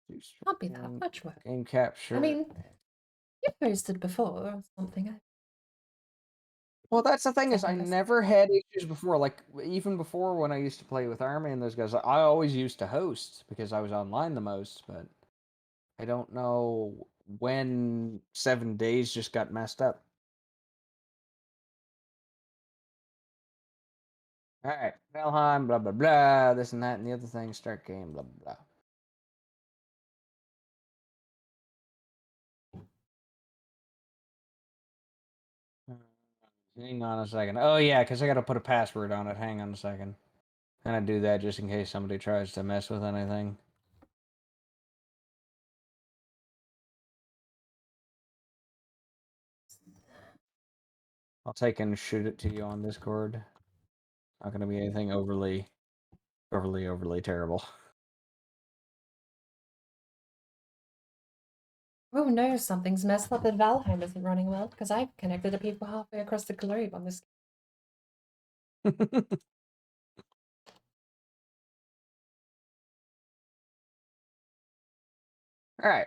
Can't be that much work. Game capture. I mean, you've posted before or something. Well, that's the thing is I Second never had issues before. Like even before when I used to play with Army and those guys, I always used to host because I was online the most. But I don't know when 7 days just got messed up. All right, Valheim, blah blah blah, this and that and the other thing. Start game, blah blah blah. Hang on a second. Oh yeah, because I got to put a password on it. Hang on a second. And I do that just in case somebody tries to mess with anything. I'll take and shoot it to you on Discord. Not going to be anything overly terrible. Oh no, something's messed up and Valheim isn't running well because I've connected to people halfway across the globe on this. All right.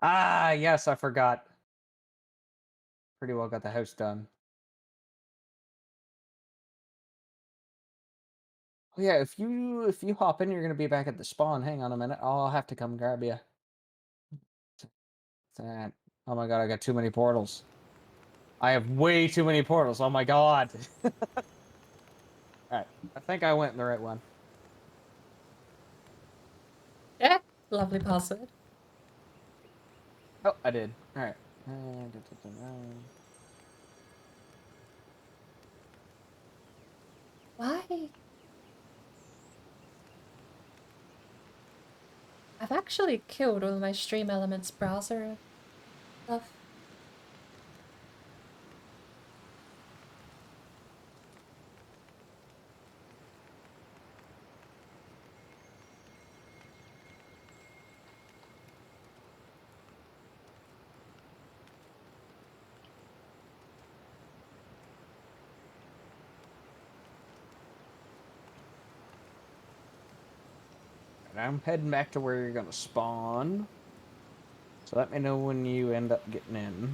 Ah, yes, I forgot. Pretty well got the house done. Oh yeah, if you hop in, you're gonna be back at the spawn. Hang on a minute. I'll have to come grab you. That. Oh my god, I got too many portals. I have way too many portals. Oh my god. All right, I think I went in the right one. Yeah, lovely password. Oh, I did. All right. Why? I've actually killed all my Stream Elements browser stuff. And I'm heading back to where you're gonna spawn. So let me know when you end up getting in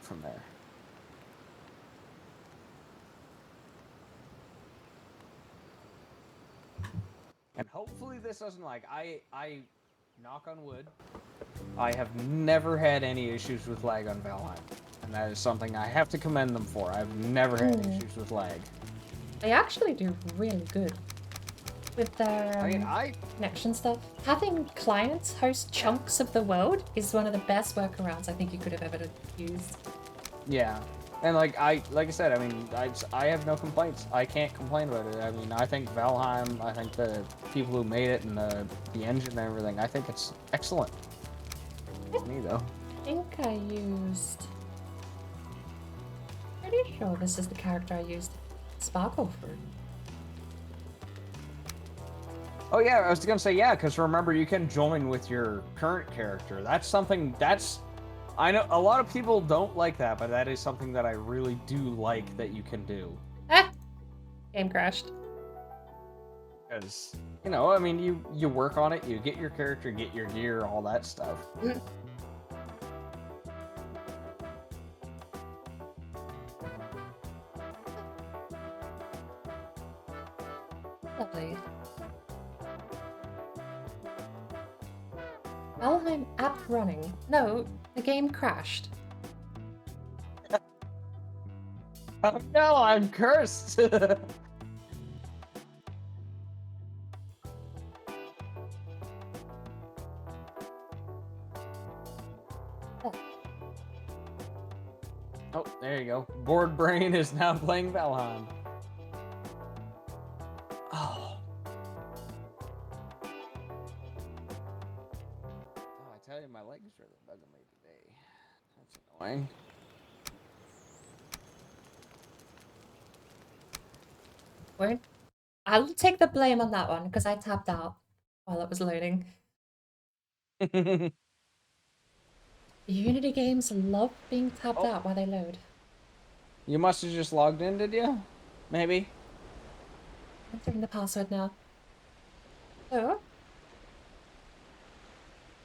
from there. And hopefully this doesn't like I knock on wood. I have never had any issues with lag on Valheim. And that is something I have to commend them for. I've never had issues with lag. They actually do really good with their connection stuff. Having clients host chunks of the world is one of the best workarounds I think you could have ever used. Yeah. And like I said, I mean, I have no complaints. I can't complain about it. I mean, I think Valheim, I think the people who made it and the engine and everything, I think it's excellent. Me though. I think I used. Pretty sure this is the character I used Sparkle for. Oh yeah, I was gonna say yeah, because remember you can join with your current character. That's something I know a lot of people don't like that, but that is something that I really do like that you can do. Ah! Game crashed. Because, you know, I mean, you work on it, you get your character, get your gear, all that stuff. Lovely. Valheim app running. No, the game crashed. Oh no, I'm cursed! Oh, there you go. Bored Brain is now playing Valheim. Oh. Oh, I tell you, my legs are bugging me today. That's annoying. Wait. I'll take the blame on that one because I tapped out while it was loading. Unity games love being tapped out while they load. You must have just logged in, did you? Maybe. I'm entering the password now. Oh.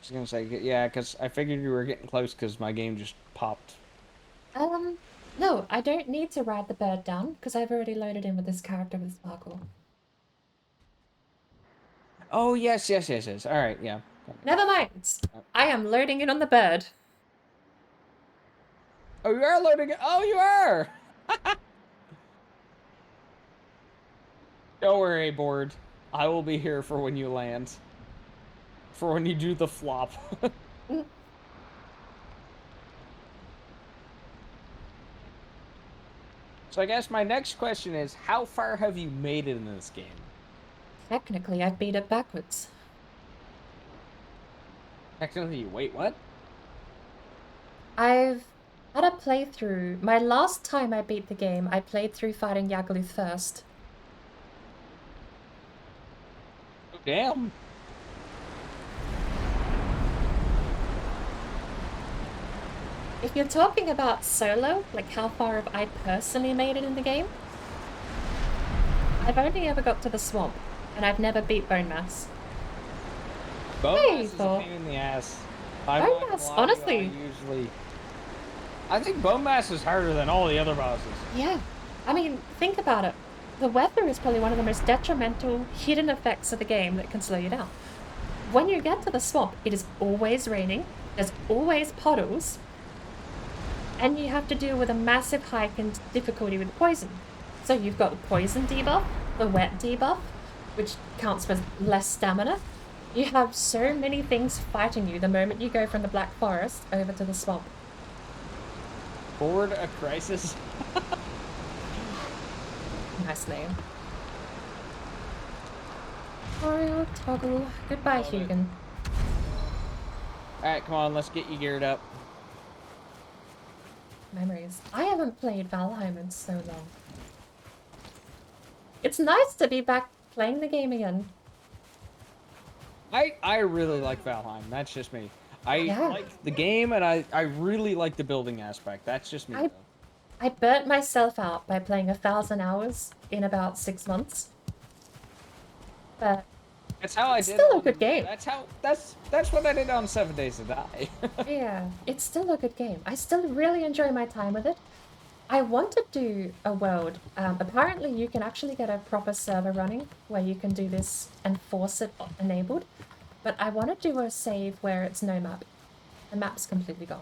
was gonna say, yeah, because I figured you were getting close because my game just popped. No, I don't need to ride the bird down because I've already loaded in with this character with sparkle. Oh, yes, yes, yes, yes. All right, yeah. Never mind. I am loading in on the bird. Oh, you are loading it. Oh, you are. Don't worry, board. I will be here for when you land. For when you do the flop. So I guess my next question is, how far have you made it in this game? Technically, I've beat it backwards. Technically, wait, what? I've had a playthrough. My last time I beat the game, I played through fighting Yagluth first. Oh, damn. If you're talking about solo, like how far have I personally made it in the game? I've only ever got to the swamp, and I've never beat Bone Mass. Bone Mass is a pain in the ass. Bone Mass, honestly. I think Bone Mass is harder than all the other bosses. Yeah. I mean, think about it. The weather is probably one of the most detrimental hidden effects of the game that can slow you down. When you get to the swamp, it is always raining, there's always puddles, and you have to deal with a massive hike in difficulty with poison. So you've got the poison debuff, the wet debuff, which counts for less stamina. You have so many things fighting you the moment you go from the Black Forest over to the swamp. Board a Crisis? Nice name. Mario Toggle. Goodbye, Hugin. Alright, come on, let's get you geared up. Memories. I haven't played Valheim in so long. It's nice to be back playing the game again. I really like Valheim. That's just me. I like the game, and I really like the building aspect. That's just me, though. I burnt myself out by playing 1,000 hours in about 6 months. But that's how I did. It's still a good game. That's what I did on 7 Days to Die. Yeah, it's still a good game. I still really enjoy my time with it. I want to do a world. Apparently you can actually get a proper server running where you can do this and force it enabled. But I want to do a save where it's no map. The map's completely gone.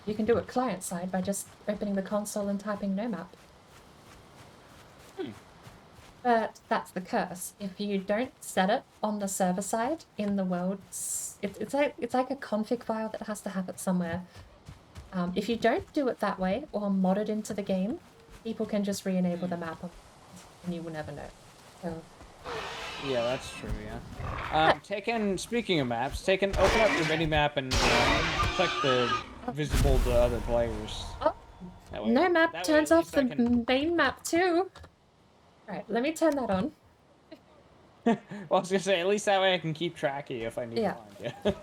You can do it client side by just opening the console and typing no map. But that's the curse. If you don't set it on the server side in the world, it's like a config file that has to have it somewhere. If you don't do it that way or mod it into the game, people can just re-enable the map and you will never know. So. Yeah, that's true, yeah. Speaking of maps, open up your mini-map and check the visible to other players. Oh, no map turns off the main map too. Alright, let me turn that on. Well, I was gonna say, at least that way I can keep track of you if I need to find you.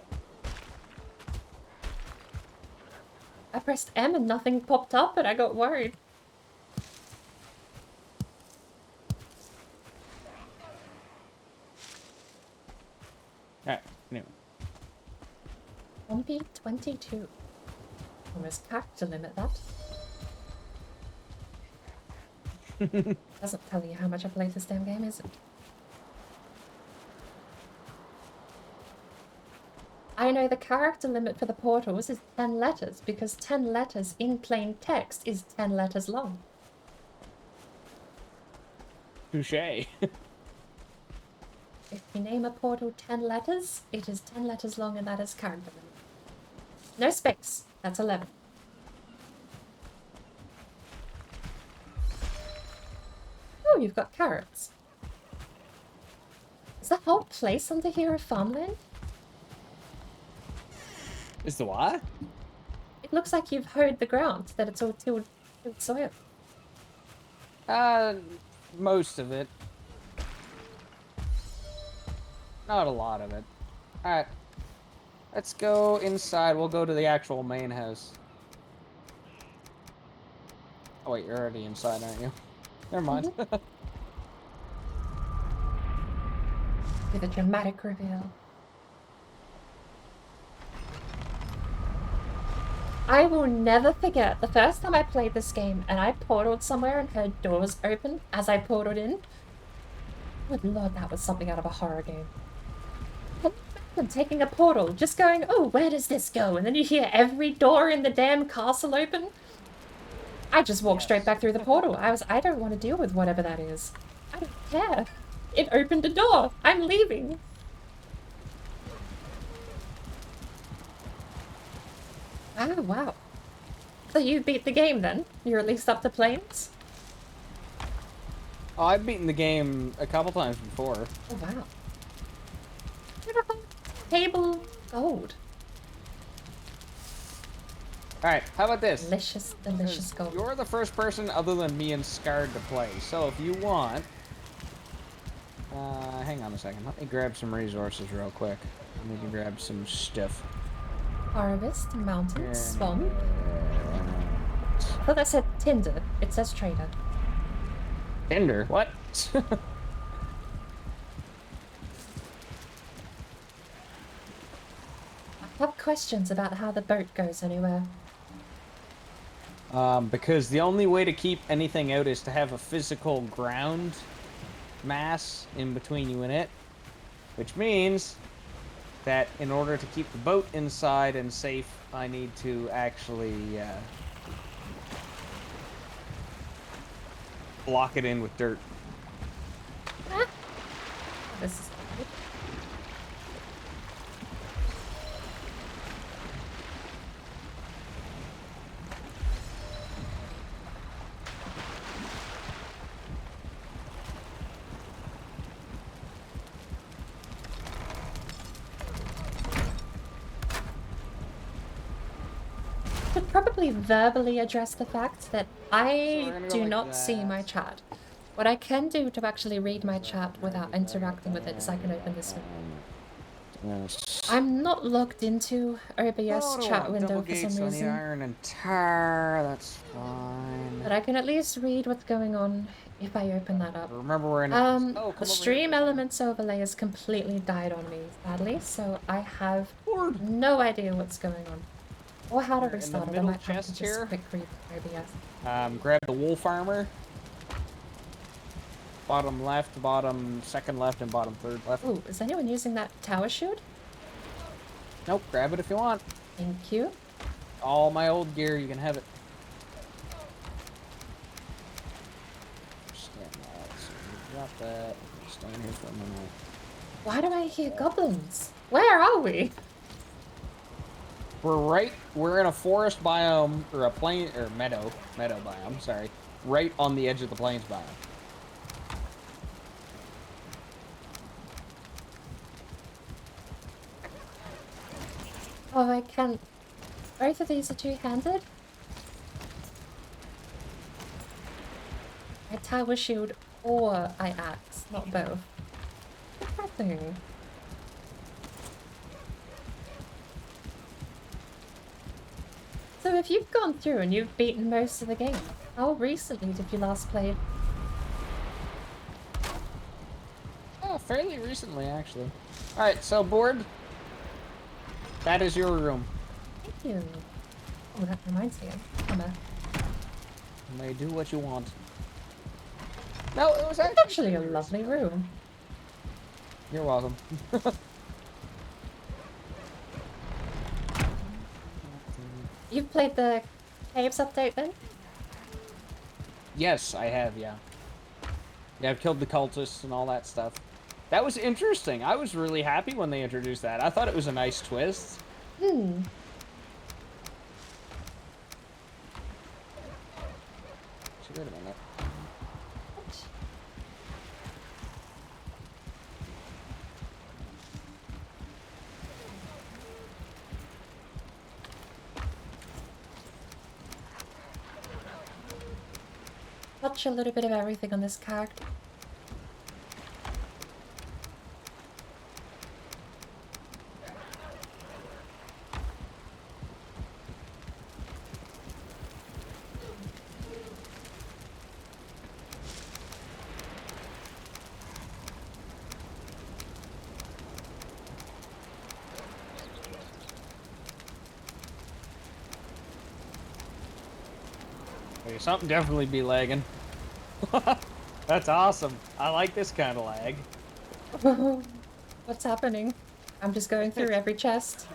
I pressed M and nothing popped up and I got worried. Alright, anyway. Wumpy 22. Almost character limit that. Doesn't tell you how much I played this damn game, is it? I know the character limit for the portals is 10 letters because 10 letters in plain text is 10 letters long. Touché. If you name a portal 10 letters, it is 10 letters long and that is character limit. No space. That's 11. Oh, you've got carrots. Is the whole place under here a farmland? Is the what? It looks like you've hoed the ground, that it's all tilled soil. Most of it. Not a lot of it. Alright. Let's go inside. We'll go to the actual main house. Oh wait, you're already inside, aren't you? Never mind. With a dramatic reveal. I will never forget the first time I played this game and I portaled somewhere and heard doors open as I portaled in. Good lord, that was something out of a horror game. Can you imagine taking a portal, just going, oh, where does this go? And then you hear every door in the damn castle open? I just walked straight back through the portal. I don't want to deal with whatever that is. I don't care. It opened a door. I'm leaving. Oh, wow. So you beat the game then? You're at least up to planes? Oh, I've beaten the game a couple times before. Oh, wow. Beautiful table gold. Alright, how about this? Delicious, delicious gold. You're the first person other than me and Scarred to play, so if you want... hang on a second. Let me grab some resources real quick. Let me grab some stuff. Harvest, mountain, swamp. Oh, that said Tinder. It says trader. Tinder? What? I have questions about how the boat goes anywhere. Because the only way to keep anything out is to have a physical ground mass in between you and it. Which means that in order to keep the boat inside and safe, I need to actually block it in with dirt. Ah. This is good. Should probably verbally address the fact that I do not see my chat. What I can do to actually read my chat without interacting with it is I can open this window. I'm not logged into OBS chat window for some reason. Iron and tar, that's fine. But I can at least read what's going on if I open that up. Remember we're in the stream elements overlay has completely died on me, sadly, so I have no idea what's going on. Or how to restart it. I might have to just quick read OBS. Grab the wolf armor. Bottom left, bottom second left, and bottom third left. Ooh, is anyone using that tower shield? Nope, grab it if you want. Thank you. All my old gear, you can have it. Drop that. Stand here for a minute. Why do I hear goblins? Where are we? We're in a forest biome, or a plain, or meadow biome, sorry. Right on the edge of the plains biome. Oh, I can't. Both of these are two-handed? I tower shield or I axe, not both. What's happening? So if you've gone through and you've beaten most of the game, how recently did you last play? Oh, fairly recently, actually. Alright, so board. That is your room. Thank you. Oh, that reminds me. You may do what you want. No, it was actually a lovely room. You're welcome. You've played the Caves update then? Yes, I have, yeah. Yeah, I've killed the cultists and all that stuff. That was interesting. I was really happy when they introduced that. I thought it was a nice twist. Hmm. Wait a minute. Touch a little bit of everything on this character. Okay, something definitely be lagging. That's awesome. I like this kind of lag. What's happening? I'm just going through every chest.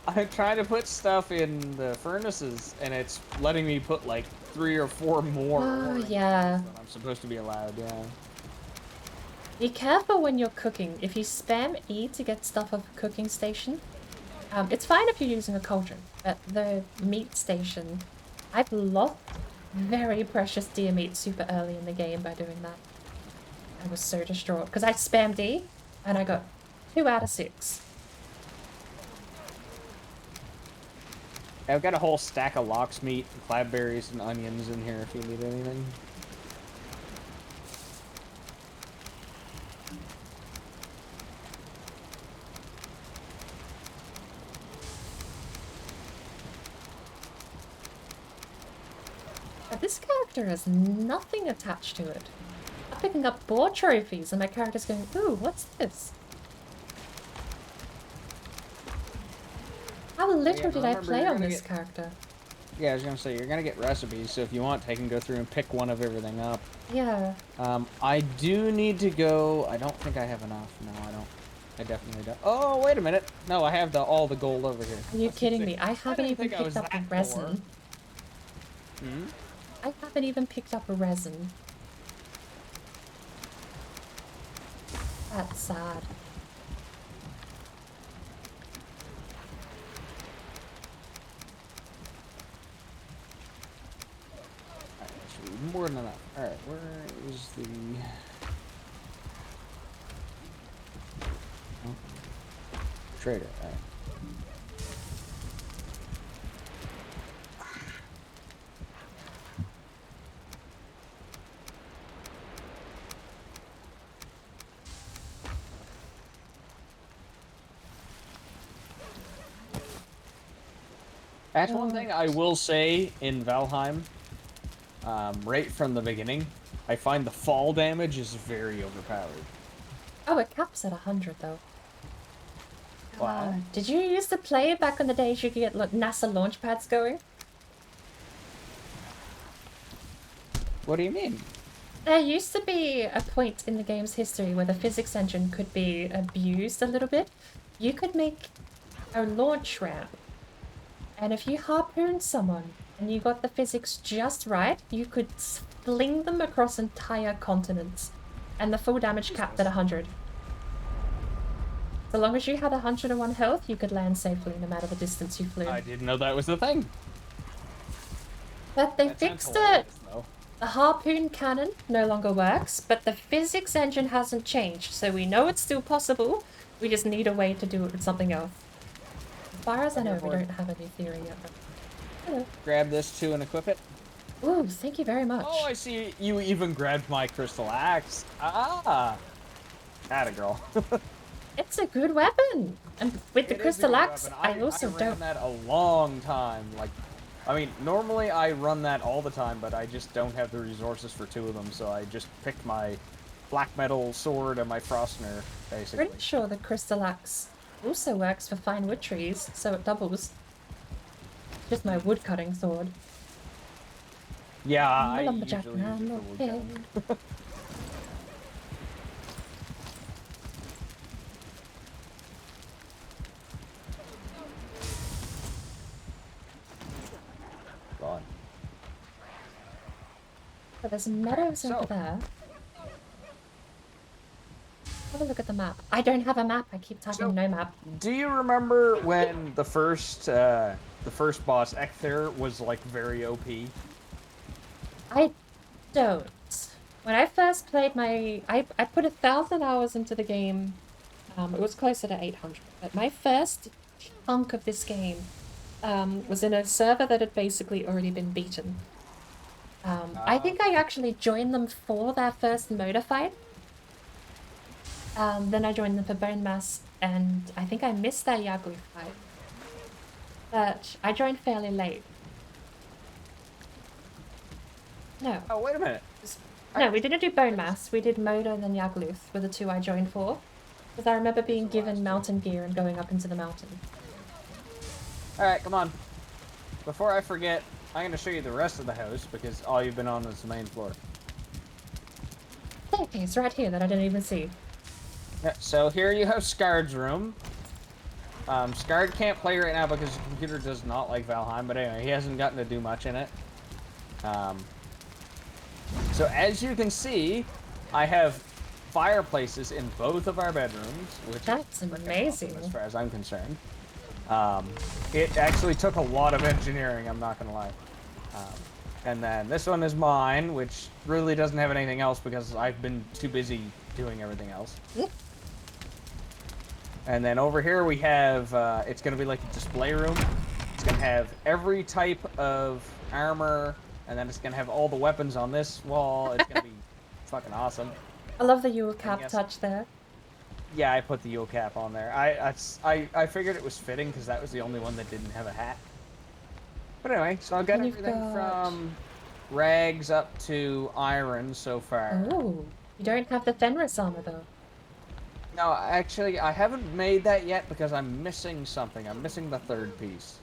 I'm trying to put stuff in the furnaces, and it's letting me put like 3 or 4 more. Oh, yeah. Than I'm supposed to be allowed, yeah. Be careful when you're cooking. If you spam E to get stuff off a cooking station, it's fine if you're using a cauldron, but the meat station, I've lost very precious deer meat super early in the game by doing that. I was so distraught because I spammed E and I got 2 out of 6. I've got a whole stack of lox meat, clabberries, and onions in here if you need anything. But this character has nothing attached to it. I'm picking up boar trophies and my character's going, ooh, what's this? How little did I play on this character? Yeah, I was gonna say, you're gonna get recipes, so if you want, I can go through and pick one of everything up. Yeah. I do need to go... I don't think I have enough. No, I don't. I definitely don't. Oh, wait a minute. No, I have all the gold over here. Are you kidding me? I haven't even picked up a resin. Hmm? I haven't even picked up a resin. That's sad. More than enough. Alright, where is the... Oh. Trader, alright. That's one thing I will say in Valheim. Right from the beginning, I find the fall damage is very overpowered. Oh, it caps at 100 though. Wow. Did you used to play back in the days you could get NASA launch pads going? What do you mean? There used to be a point in the game's history where the physics engine could be abused a little bit. You could make a launch ramp, and if you harpooned someone and you got the physics just right, you could fling them across entire continents, and the full damage capped at 100. So long as you had 101 health, you could land safely no matter the distance you flew. I didn't know that was the thing. But they fixed it! The harpoon cannon no longer works, but the physics engine hasn't changed, so we know it's still possible. We just need a way to do it with something else. As far as I know, we don't have a new theory yet. Hello. Grab this too and equip it. Ooh, thank you very much. Oh, I see you even grabbed my crystal axe. Ah! Atta girl. It's a good weapon! And with the crystal axe, I also don't... I ran that a long time. Like, I mean, normally I run that all the time, but I just don't have the resources for 2 of them, so I just picked my black metal sword and my frostner, basically. Pretty sure the crystal axe also works for fine wood trees, so it doubles. Just my wood cutting sword. Yeah, I lumberjack usually use the wood cutting. God. But there's meadows over there. Have a look at the map. I don't have a map. I keep typing no map. Do you remember when the first boss, Ecther, was like very OP? I don't. When I first played I put 1,000 hours into the game. It was closer to 800. But my first chunk of this game was in a server that had basically already been beaten. I think I actually joined them for their first motor fight. Then I joined them for Bone Mass, and I think I missed their Yaglu fight. But I joined fairly late. No. Oh, wait a minute. No, we didn't do Bone Mass. We did Moda and then Yagluth were the 2 I joined for. Because I remember being given mountain gear and going up into the mountain. Alright, come on. Before I forget, I'm gonna show you the rest of the house because all you've been on is the main floor. Staircase right here that I didn't even see. Yeah, so here you have Scarred's room. Scarred can't play right now because the computer does not like Valheim, but anyway, he hasn't gotten to do much in it. So as you can see, I have fireplaces in both of our bedrooms, which that's amazing awesome as far as I'm concerned. It actually took a lot of engineering, I'm not gonna lie. And then this one is mine, which really doesn't have anything else because I've been too busy doing everything else. And then over here we have, it's gonna be like a display room. It's gonna have every type of armor, and then it's gonna have all the weapons on this wall. It's gonna be fucking awesome. I love the Yule cap touch there. Yeah, I put the Yule cap on there. I figured it was fitting because that was the only one that didn't have a hat. But anyway, so I've got everything from rags up to iron so far. Oh, you don't have the Fenris armor though. No, actually, I haven't made that yet because I'm missing something. I'm missing the third piece.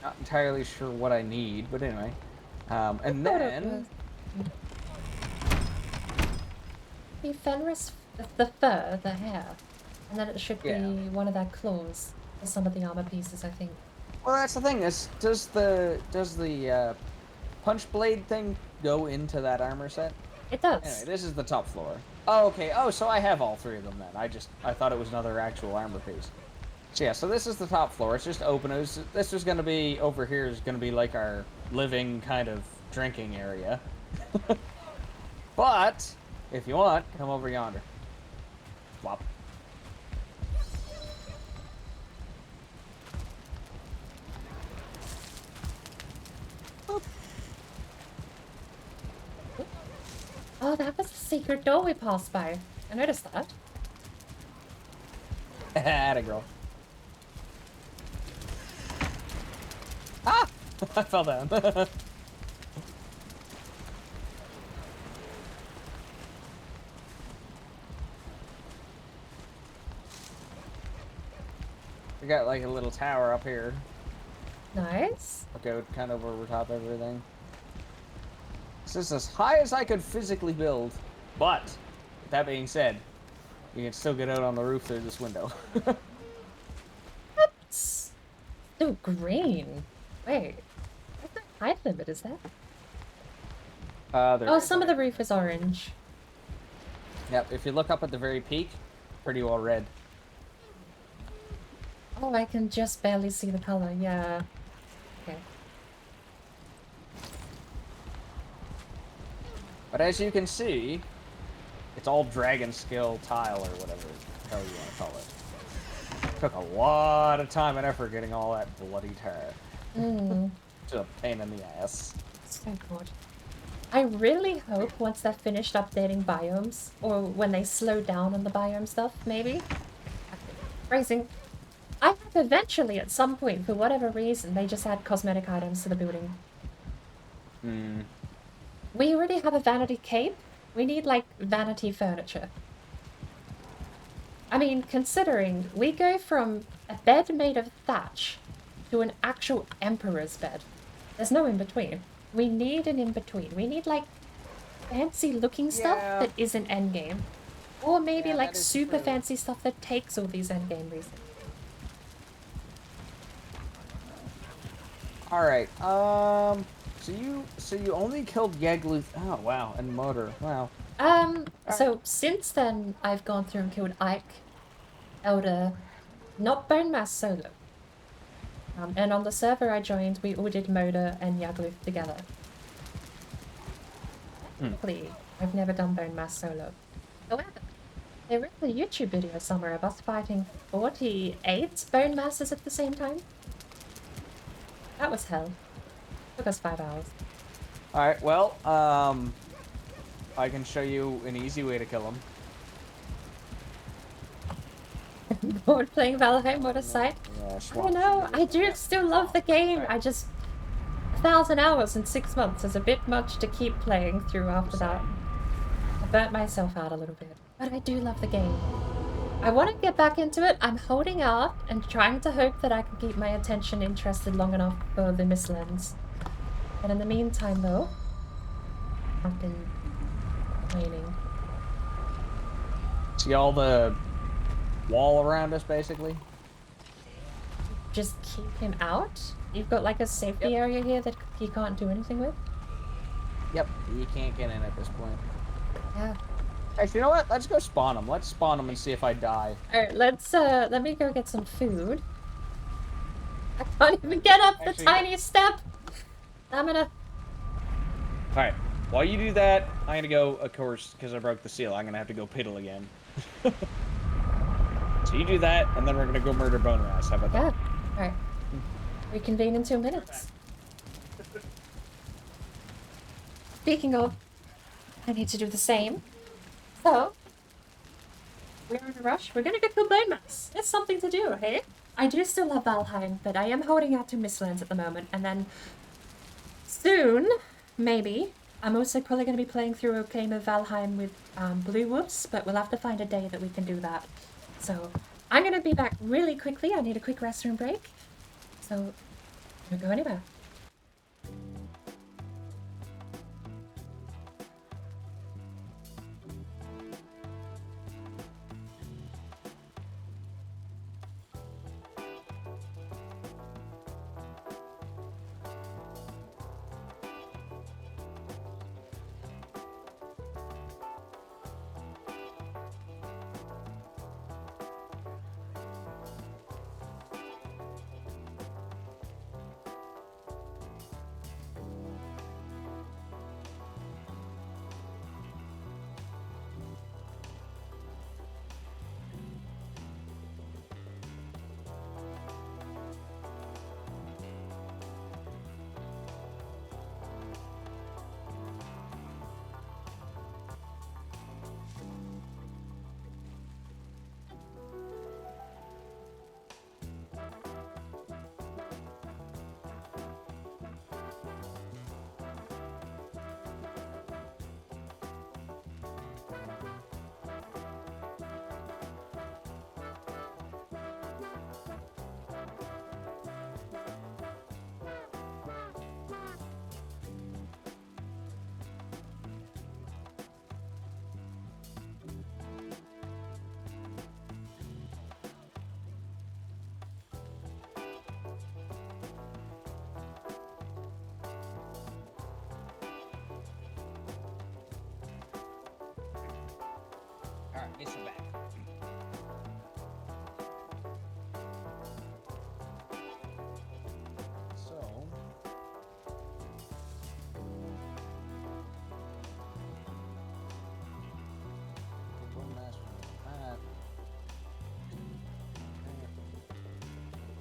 Not entirely sure what I need, but anyway. And then... The Fenris, the fur, the hair. And then it should be one of their claws. For some of the armor pieces, I think. Well, that's the thing. Does the punch blade thing go into that armor set? It does. Anyway, this is the top floor. Oh, okay. Oh, so I have all three of them then. I thought it was another actual armor piece. So yeah, so this is the top floor. It's just open. This is going to be, over here is going to be like our living kind of drinking area. But, if you want, come over yonder. Flop. Oh, that was the secret door we passed by. I noticed that. Atta girl. Ah! I fell down. We got like a little tower up here. Nice. Okay, kind of over top everything. This is as high as I could physically build, but with that being said, you can still get out on the roof through this window. That's so green. Wait, what the height limit is that? Oh, some of the roof is orange. Yep, if you look up at the very peak, pretty well red. Oh, I can just barely see the color, yeah. Okay. But as you can see, it's all dragon skill tile or whatever the hell you want to call it. Took a lot of time and effort getting all that bloody tile. It's a pain in the ass. So good. I really hope once they're finished updating biomes, or when they slow down on the biome stuff, maybe. Phrasing. I hope eventually, at some point, for whatever reason, they just add cosmetic items to the building. We already have a vanity cape. We need, like, vanity furniture. I mean, considering we go from a bed made of thatch to an actual emperor's bed. There's no in-between. We need an in-between. We need, like, fancy-looking stuff that isn't endgame. Or maybe, like, super fancy stuff that takes all these endgame reasons. Alright, so you only killed Yagluth. Oh, wow, and Moder. Wow. So since then, I've gone through and killed Ike, Elder, not Bone Mass solo. And on the server I joined, we all did Moder and Yagluth together. Technically, I've never done Bone Mass solo. However, there is a YouTube video somewhere of us fighting 48 Bone Masses at the same time. That was hell. Took us 5 hours. Alright, well, I can show you an easy way to kill him. Bored playing Valheim, what a sight. Yeah, I don't know, I do still love the game. I just... 1,000 hours in 6 months is a bit much to keep playing through after that. I burnt myself out a little bit. But I do love the game. I want to get back into it. I'm holding out and trying to hope that I can keep my attention interested long enough for the Mistlands. And in the meantime, though, I've been waiting. See all the wall around us, basically? Just keep him out? You've got like a safety area here that he can't do anything with? Yep, you can't get in at this point. Yeah. Actually, you know what? Let's go spawn him. Let's spawn him and see if I die. Alright, let me go get some food. I can't even get up the tiniest step! I'm gonna... Alright, while you do that, I'm gonna go, of course, because I broke the seal, I'm gonna have to go piddle again. So you do that, and then we're gonna go murder Boner Ass. How about that? Yeah. Alright. Reconvene in 2 minutes. Speaking of, I need to do the same. So, we're in a rush. We're gonna get to Bone Mass. It's something to do, hey? I do still love Valheim, but I am holding out to Mistlands at the moment, and then soon, maybe, I'm also probably going to be playing through a game of Valheim with Blue Wolves, but we'll have to find a day that we can do that. So, I'm going to be back really quickly. I need a quick restroom break. So, don't go anywhere. Alright, get some back. So... one last one. That.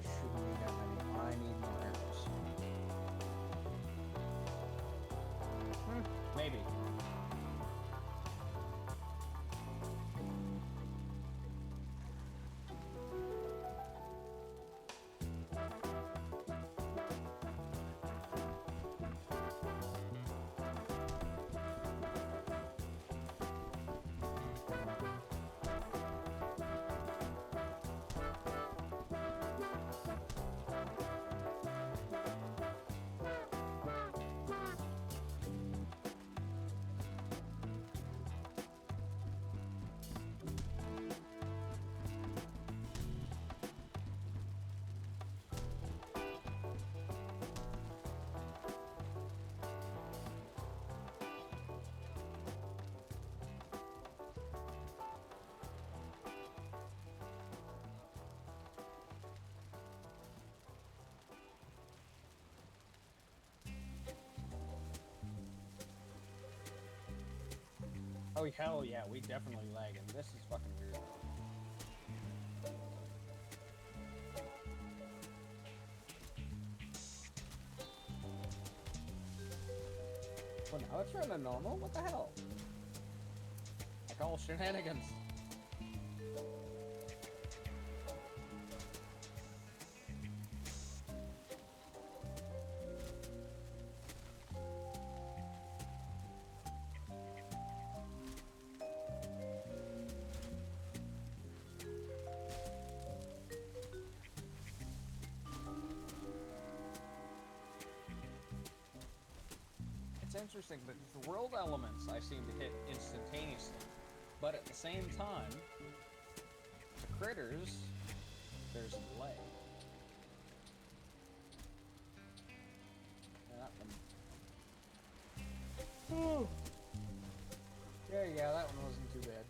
Shouldn't need that many. I need more arrows. Maybe. Oh, hell yeah, we definitely lagging. This is fucking weird. Well, now it's running normal? What the hell? I call shenanigans. interesting because the world elements I seem to hit instantaneously, but at the same time, the critters, there's a delay. That one. Ooh. Yeah, that one wasn't too bad.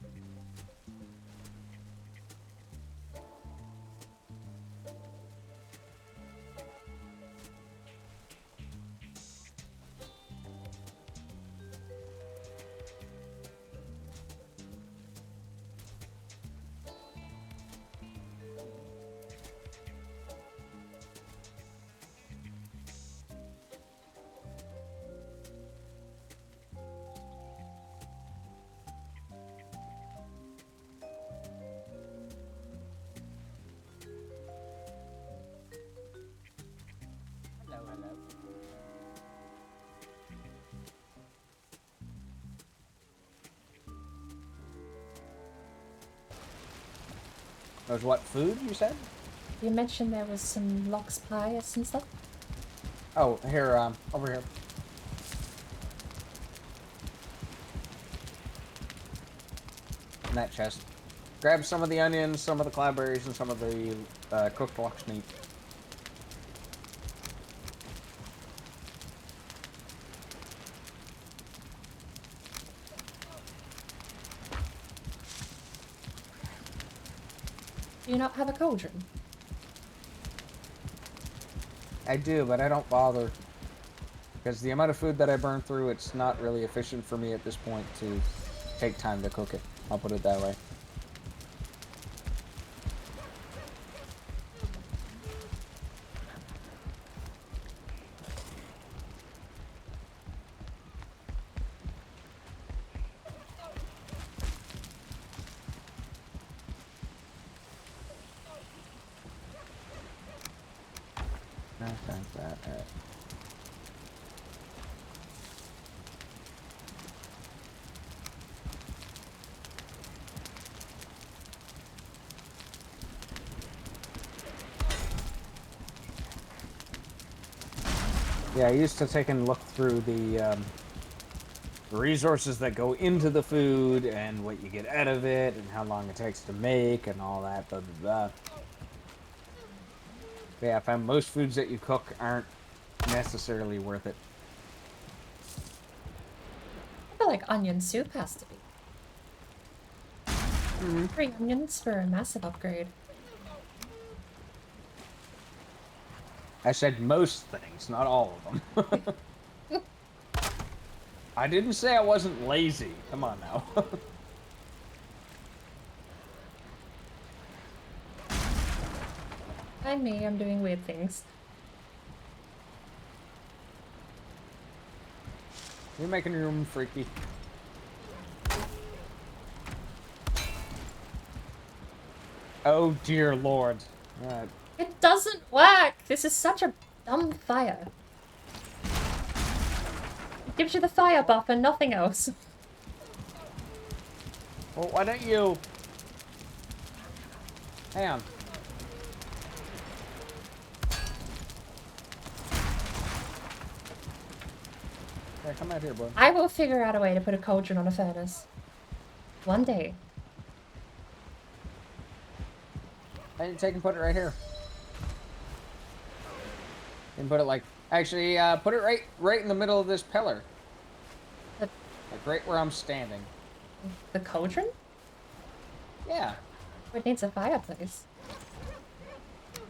Hello. There's what, food, you said? You mentioned there was some lox pies and stuff? Oh, here, over here. In that chest. Grab some of the onions, some of the cloudberries, and some of the cooked lox meat. Do you not have a cauldron? I do, but I don't bother. Because the amount of food that I burn through, it's not really efficient for me at this point to take time to cook it. I'll put it that way. Yeah, I used to take and look through the resources that go into the food and what you get out of it and how long it takes to make and all that, blah, blah, blah. But yeah, I found most foods that you cook aren't necessarily worth it. I feel like onion soup has to be. 3 onions for a massive upgrade. I said most things, not all of them. I didn't say I wasn't lazy. Come on now. By me, I'm doing weird things. You're making your room freaky. Oh dear lord. Alright. It doesn't work! This is such a dumb fire. It gives you the fire buff and nothing else. Well, why don't you... Hang on. Yeah, come out here, boy. I will figure out a way to put a cauldron on a furnace. One day. I need to take and put it right here. And put it like... Actually, put it right in the middle of this pillar. The, Like right where I'm standing. the cauldron? Yeah. It needs a fireplace.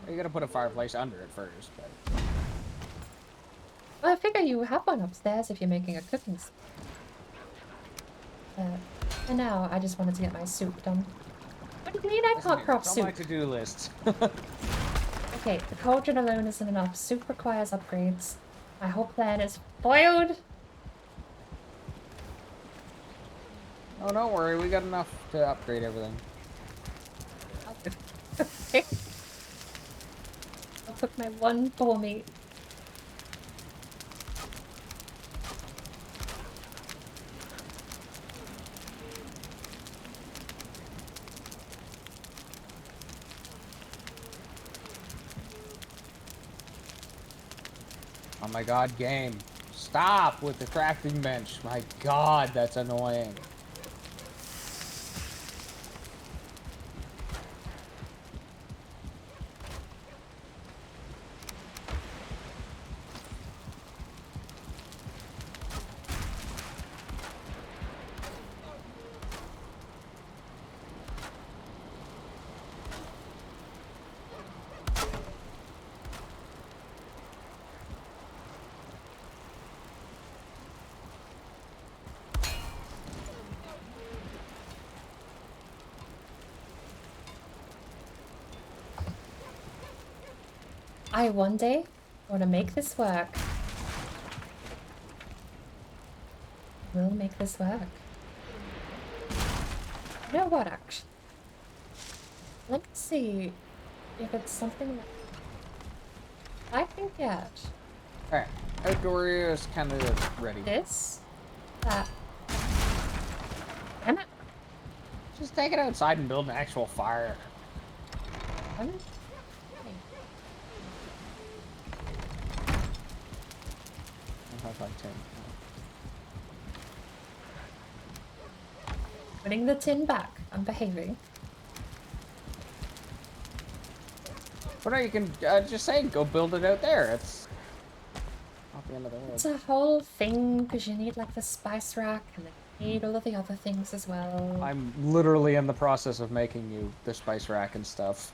You gotta put a fireplace under it first, but... Well, I figure you have one upstairs if you're making a cooking. For now, I just wanted to get my soup done. What do you mean I can't craft It's soup? on my to-do list. Okay, the cauldron alone isn't enough. Soup requires upgrades. My whole plan is foiled! Oh, don't worry, we got enough to upgrade everything. Okay. I'll cook my one bowl meat. Oh my god, game. Stop with the crafting bench. My god, that's annoying. I one day want to make this work. We'll make this work. You know what, actually? Let me see if it's something that I can get. Alright, outdoor area is kind of ready. This? That. Damn it. Just take it outside and build an actual fire. Damn it. Putting the tin back. I'm behaving. But no, you can just say, go build it out there. It's not the end of the world. It's a whole thing because you need like the spice rack and then you need all of the other things as well. I'm literally in the process of making you the spice rack and stuff.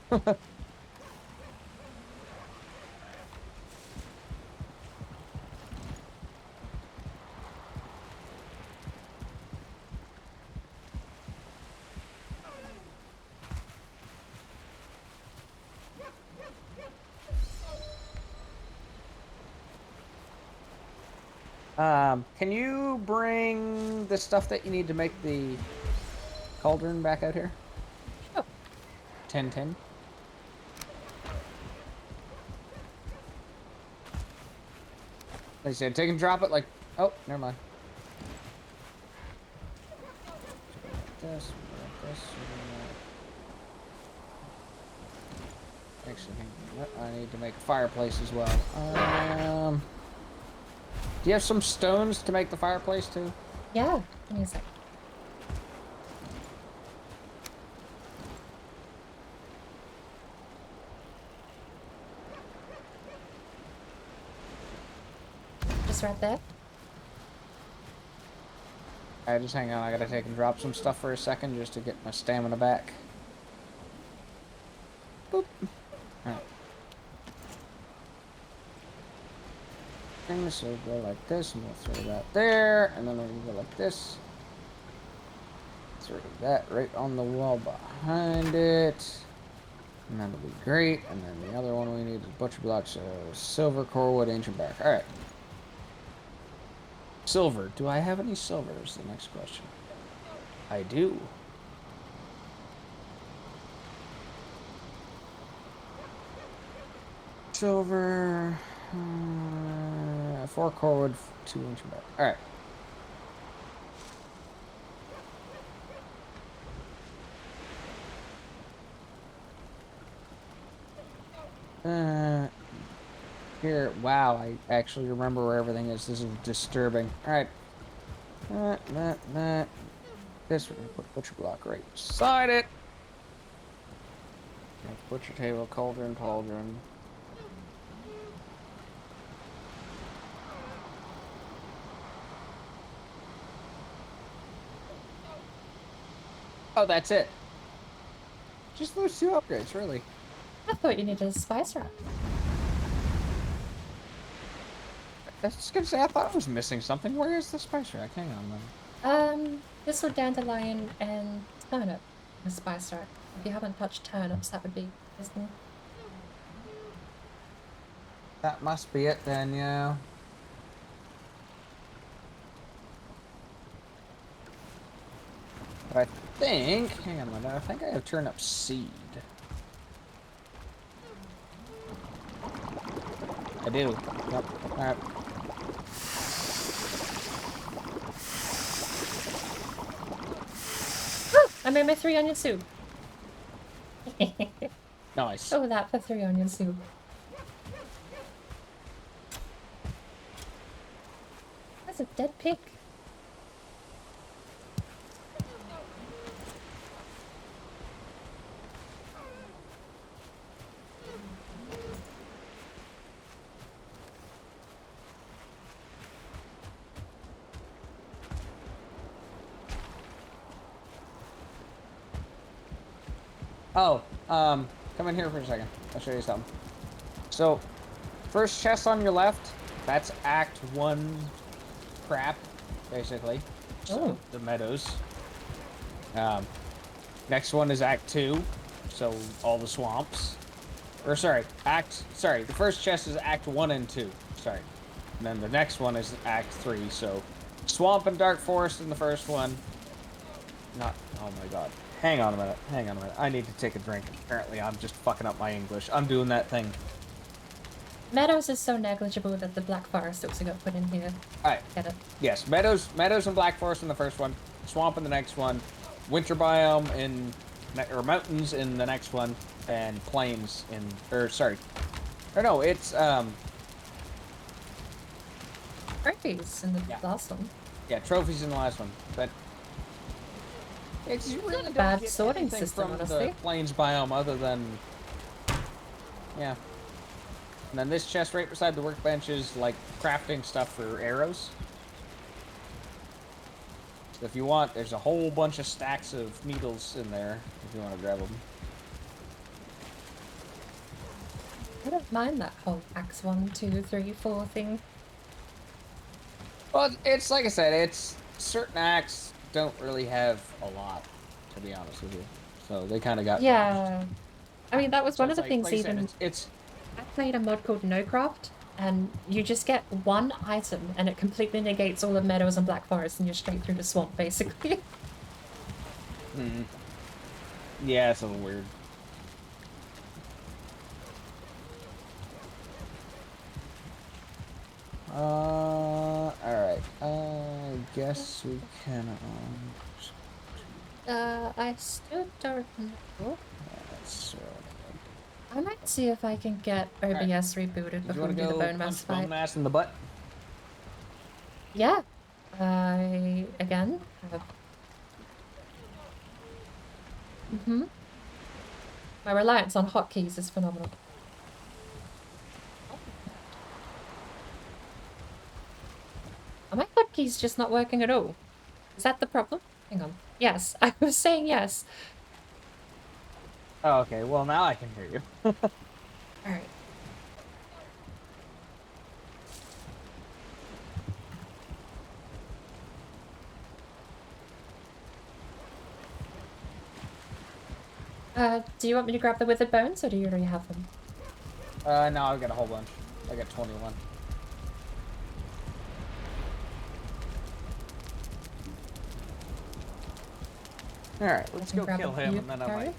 Can you bring the stuff that you need to make the cauldron back out here? Oh. 10. Like I said, take and drop it like... Oh, never mind. Like this, like this, like... Actually, I need to make a fireplace as well. Do you have some stones to make the fireplace too? Yeah, give me a sec. Just right there. Alright, just hang on. I gotta take and drop some stuff for a second just to get my stamina back. Boop. Alright. So we'll go like this, and we'll throw that there, and then we'll go like this. Throw that right on the wall behind it. And that'll be great. And then the other one we need is butcher blocks, silver, core wood, ancient bark. Alright. Silver. Do I have any silver is the next question. I do. Silver... 4 core wood, 2 ancient bark. Alright. Here, wow, I actually remember where everything is. This is disturbing. Alright. That. This, we're gonna put butcher block right beside it. Butcher table, cauldron. Oh, that's it. Just those 2 upgrades, really. I thought you needed a spice rack. I was just gonna say, I thought I was missing something. Where is the spice rack? Hang on, then. This were dandelion and turnip. A spice rack. If you haven't touched turnips, that would be isn't it? That must be it then, yeah. But I think, hang on a minute, I think I have turnip seed. I do. Yep. Alright. I made my 3 onion soup. Nice. Oh, that for 3 onion soup. That's a dead pig. Oh, come in here for a second. I'll show you something. So, first chest on your left, that's Act 1 crap, basically. So, the meadows. Next one is Act 2, so all the swamps. Or, sorry, the first chest is Act 1 and 2, sorry. And then the next one is Act 3, so swamp and dark forest in the first one. Oh my god. Hang on a minute. I need to take a drink. Apparently, I'm just fucking up my English. I'm doing that thing. Meadows is so negligible that the Black Forest also got put in here. Alright. Get it? Yes, meadows and black forest in the first one. Swamp in the next one. Winter biome or mountains in the next one. And plains in... it's, Trophies in the last one. Yeah, trophies in the last one. But... It's really not a bad sorting system, from honestly. the plains biome other than... Yeah. And then this chest right beside the workbench is, like, crafting stuff for arrows. So if you want, there's a whole bunch of stacks of needles in there, if you want to grab them. I don't mind that whole Axe 1, 2, 3, 4 thing. Well, it's like I said, it's... Certain acts don't really have a lot, to be honest with you. So they kind of got... Yeah. I mean, that was one of the things like I said, even... it's I played a mod called NoCraft, and you just get one item, and it completely negates all of meadows and black forest, and you're straight through the swamp, basically. Yeah, it's a little weird. Alright. I guess we can, I still don't know. That's, I might see if I can get OBS rebooted before we do the bone mass fight. Bone mass in the butt? Yeah. I, again, have... My reliance on hotkeys is phenomenal. Are my hotkeys just not working at all? Is that the problem? Hang on. Yes, I was saying yes. Oh, okay. Well, now I can hear you. Alright. Do you want me to grab the withered bones, or do you already have them? No, I've got a whole bunch. I got 21. Alright, let's go kill him, and then I might,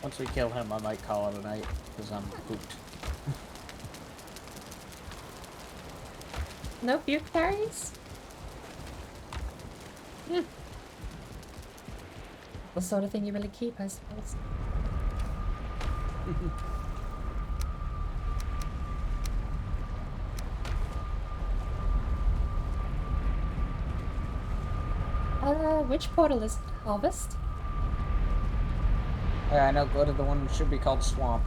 once we kill him, I might call it a night, because I'm pooped. No buke berries? The sort of thing you really keep, I suppose. Which portal is Harvest? Yeah, I know, go to the one that should be called Swamp.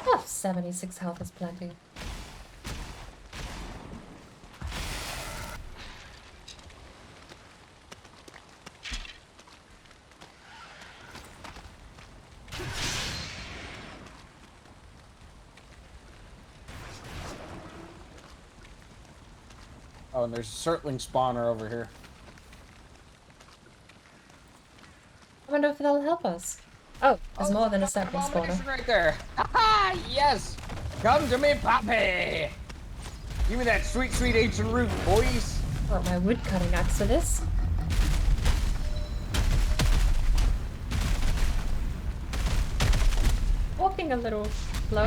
Oh, 76 health is plenty. Oh, and there's a Surtling spawner over here. I wonder if that'll help us. Oh, there's more than a Surtling spawner. Right there. Haha, yes! Come to me, Poppy! Give me that sweet, sweet ancient root, boys! I want my wood cutting axe for this. Walking a little Low?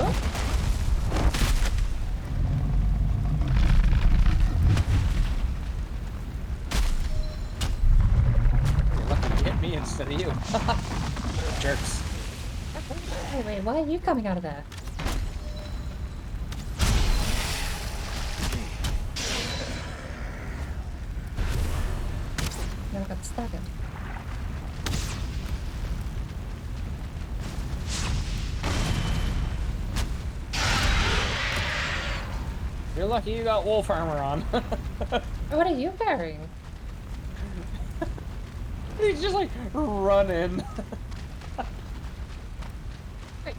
You're lucky to hit me instead of you. Jerks. Wait, why are you coming out of there? No, I got staggered. You're lucky you got wolf armor on. What are you wearing? He's just like running.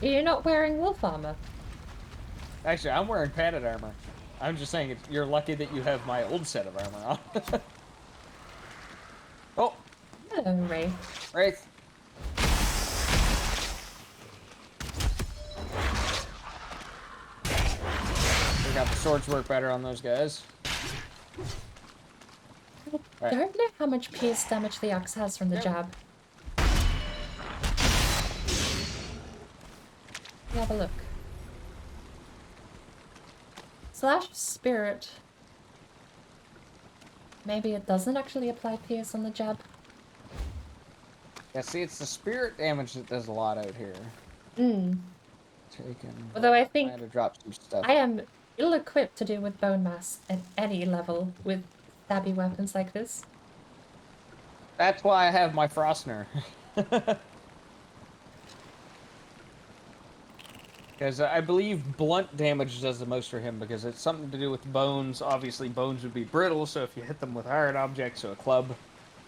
You're not wearing wolf armor. Actually, I'm wearing padded armor. I'm just saying you're lucky that you have my old set of armor on. Oh! Hello, Wraith. Wraith. We got the swords work better on those guys. I don't know how much pierce damage the axe has from the jab. Have a look. Slash spirit. Maybe it doesn't actually apply pierce on the jab. Yeah, see, it's the spirit damage that does a lot out here. Taken. Although I think had to drop some stuff. I am ill-equipped to deal with bone mass at any level with stabby weapons like this. That's why I have my Frostner. Because I believe blunt damage does the most for him, because it's something to do with bones. Obviously, bones would be brittle, so if you hit them with hard objects, so a club.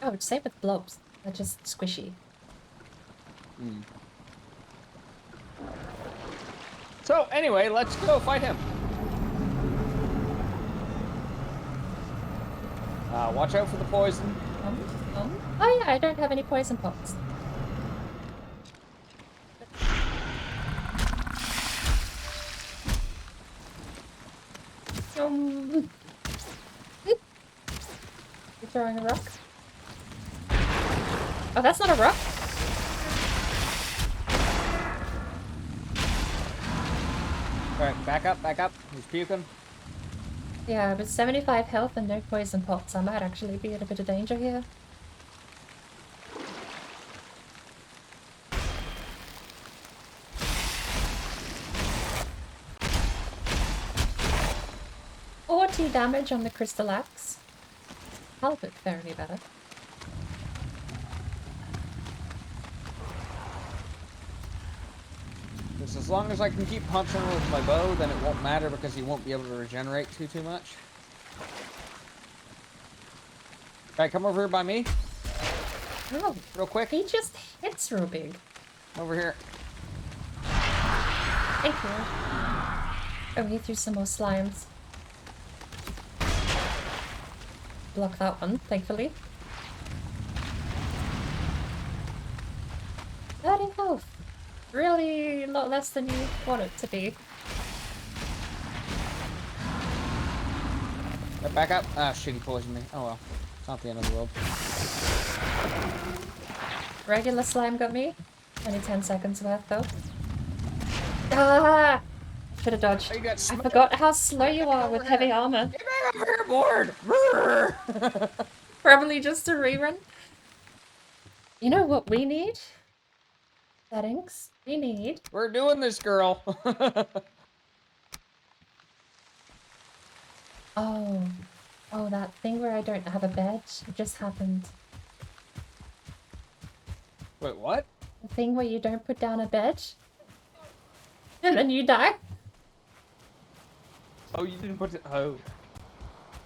Oh, same with blobs. They're just squishy. So, anyway, let's go fight him. Watch out for the poison. Oh yeah, I don't have any poison pots. You throwing a rock? Oh, that's not a rock? Alright, back up, back up. He's puking. Yeah, with 75 health and no poison pots, I might actually be in a bit of danger here. Damage on the crystal axe. Halbert fare any better. Just as long as I can keep punching him with my bow, then it won't matter because he won't be able to regenerate too much. Alright, come over here by me. Oh, real quick. He just hits real big. Over here. Thank you. Oh, he threw some more slimes. Block that one, thankfully. 30 health. Really a lot less than you want it to be. Back up. Ah, shit, he poisoned me. Oh well. It's not the end of the world. Regular slime got me. Only 10 seconds worth though. Ah! Should have dodged. I forgot how slow you are with heavy armor. Get back over here, board! Probably just a rerun. You know what we need? Settings. We need... We're doing this, girl! Oh. Oh, that thing where I don't have a bed. It just happened. Wait, what? The thing where you don't put down a bed. And then you die. Oh, you didn't put it... Oh.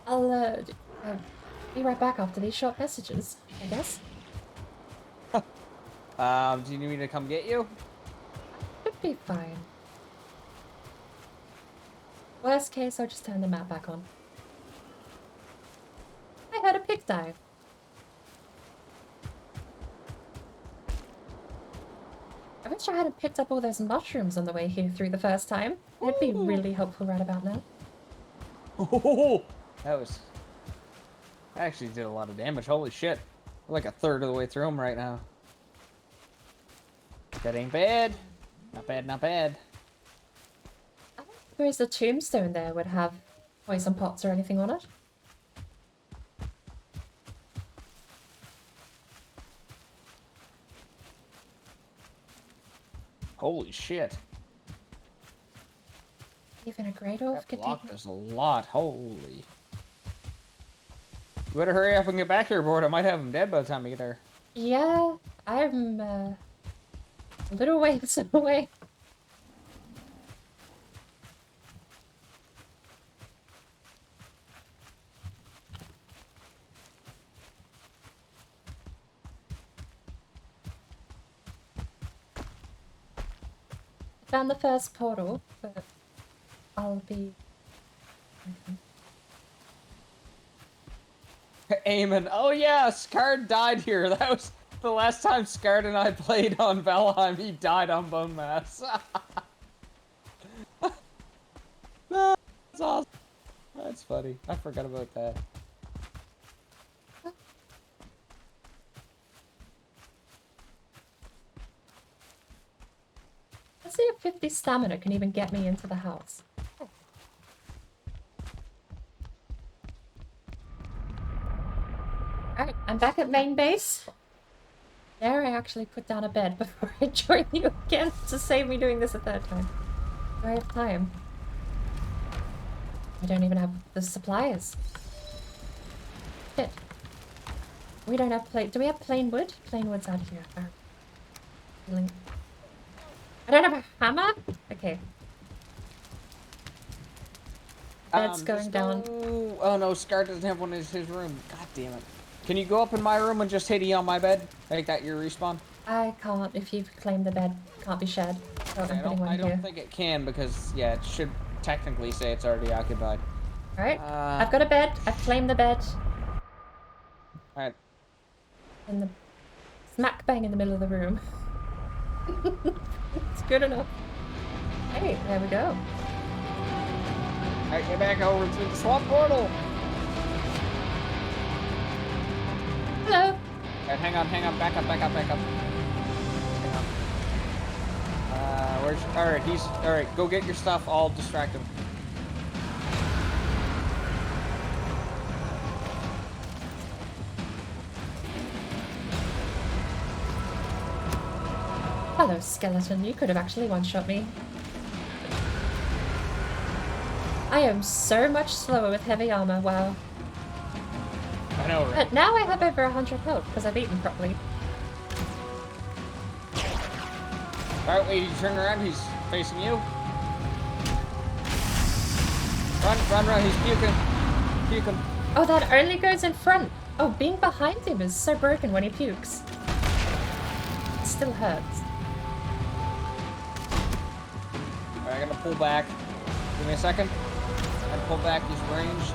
I'll, be right back after these short messages, I guess. Do you need me to come get you? Should be fine. Worst case, I'll just turn the map back on. I heard a pig die. I wish I hadn't picked up all those mushrooms on the way here through the first time. It'd be really helpful right about now. Oh, that actually did a lot of damage. Holy shit. We're like a third of the way through them right now. That ain't bad. Not bad, not bad. Whereas the tombstone there would have poison pots or anything on it. Holy shit. Even a great oak That could block take... does a lot. Holy. You better hurry up and get back here, Board. I might have him dead by the time you get there. Yeah, I'm a little ways away. Found the first portal, but I'll be... Eamon. Oh yeah, Scard died here. That was the last time Scard and I played on Valheim. He died on Bone Mass. That's awesome. That's funny. I forgot about that. Let's see if 50 stamina can even get me into the house. Alright, I'm back at main base. There I actually put down a bed before I join you again to save me doing this a third time. Do I have time? I don't even have the supplies. Shit. We don't have plain... Do we have plain wood? Plain wood's out here. I don't have a hammer? Okay. Bed's going down. Oh no, Scar doesn't have one in his room. God damn it. Can you go up in my room and just hit E on my bed? Make that your respawn? I can't. If you've claimed the bed, can't be shared. So I'm putting one I here. don't think it can because, yeah, it should technically say it's already occupied. Alright. I've got a bed. I've claimed the bed. Alright. In the smack bang in the middle of the room. It's good enough. Hey, there we go. Alright, get back over to the swamp portal. Hello. Alright, hang on, back up. Hang on. Alright, go get your stuff, I'll distract him. Hello, skeleton. You could have actually one-shot me. I am so much slower with heavy armor, wow. I know, right? But now I have over 100 health because I've eaten properly. Alright, wait, you turn around, he's facing you. Run, he's puking. Oh, that only goes in front. Oh, being behind him is so broken when he pukes. It still hurts. Alright, I gotta pull back. Give me a second. I pull back, he's ranged.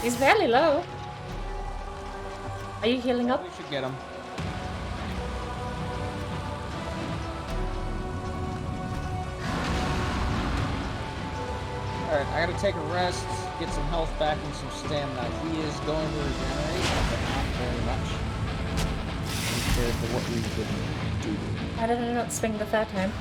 He's fairly low. Are you healing up? We should get him. Alright, I gotta take a rest, get some health back and some stamina. He is going to regenerate, but not very much compared to what we would do. Why did I not swing the third time?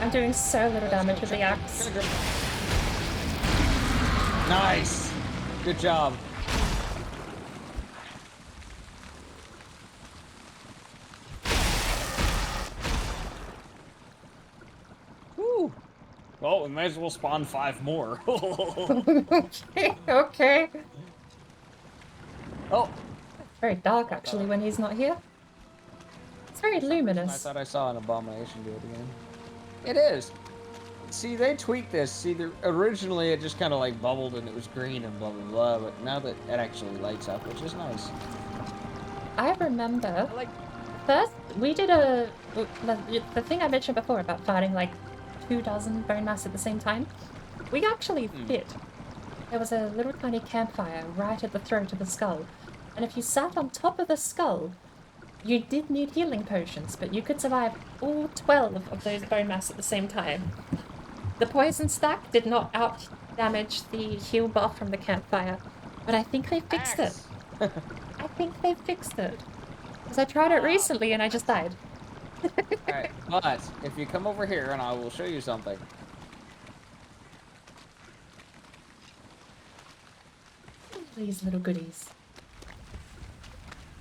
I'm doing so little damage with the axe. Nice! Good job. Woo! Well, we might as well spawn 5 more. Okay. Oh! It's very dark actually when he's not here. It's very I luminous. thought I saw an abomination do it again. It is! See, they tweaked this. See, originally it just kind of like bubbled and it was green and blah blah blah, but now that it actually lights up, which is nice. I remember first we did the thing I mentioned before about fighting like 24 bone mass at the same time. We actually fit. There was a little tiny campfire right at the throat of the skull, and if you sat on top of the skull, you did need healing potions, but you could survive all 12 of those bone mass at the same time. The poison stack did not out-damage the heal buff from the campfire, but I think they fixed it. I think they fixed it. Because I tried it recently and I just died. Alright, but if you come over here and I will show you something. These little goodies.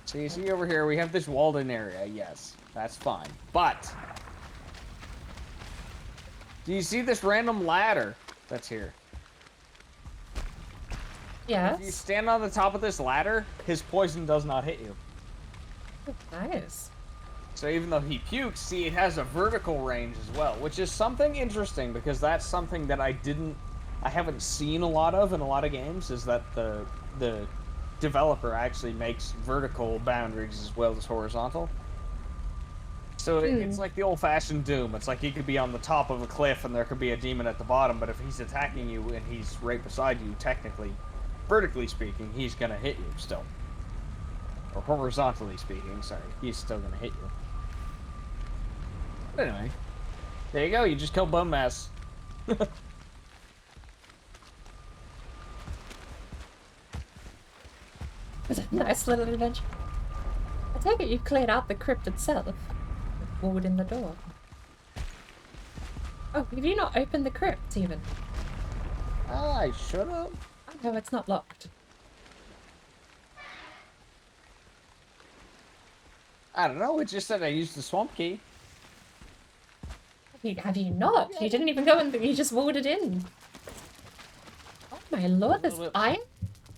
So you see over here, we have this walled-in area. Yes, that's fine. But do you see this random ladder that's here? Yes. If you stand on the top of this ladder, his poison does not hit you. Oh, nice. So even though he pukes, see, it has a vertical range as well, which is something interesting because that's something that I haven't seen a lot of in a lot of games, is that the developer actually makes vertical boundaries as well as horizontal. So it's like the old-fashioned Doom. It's like he could be on the top of a cliff and there could be a demon at the bottom, but if he's attacking you and he's right beside you, technically, vertically speaking, he's gonna hit you still. Or horizontally speaking, sorry, he's still gonna hit you. But anyway, there you go, you just killed bone mass. Was a nice little adventure. I take it you've cleared out the crypt itself. Walled in the door. Oh, have you not opened the crypt even? I should have. Oh no, it's not locked. I don't know, it just said I used the swamp key. Have you not? You didn't even go in, you just walled it in. Oh my lord, there's iron?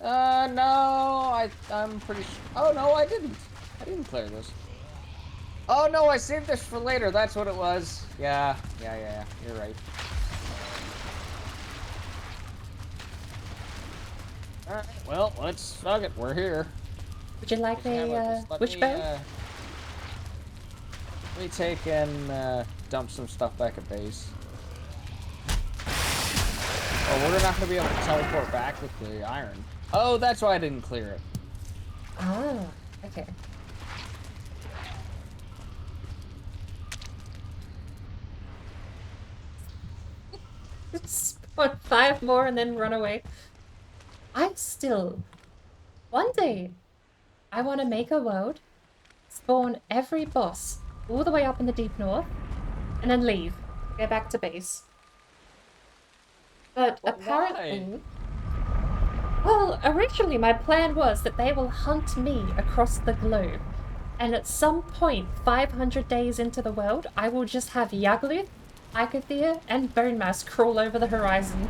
No, I'm pretty sure. Oh, no, I didn't. I didn't clear this. Oh, no, I saved this for later. That's what it was. Yeah. You're right. Alright, well, fuck it. We're here. Would you like a wishbone? Let me take and dump some stuff back at base. Oh, we're not going to be able to teleport back with the iron. Oh, that's why I didn't clear it. Ah, okay. Spawn 5 more and then run away. One day, I want to make a world, spawn every boss all the way up in the deep north, and then leave. Go back to base. But apparently... Why? Well, originally my plan was that they will hunt me across the globe. And at some point, 500 days into the world, I will just have Yagluth, Ikathia, and Bone Mass crawl over the horizon.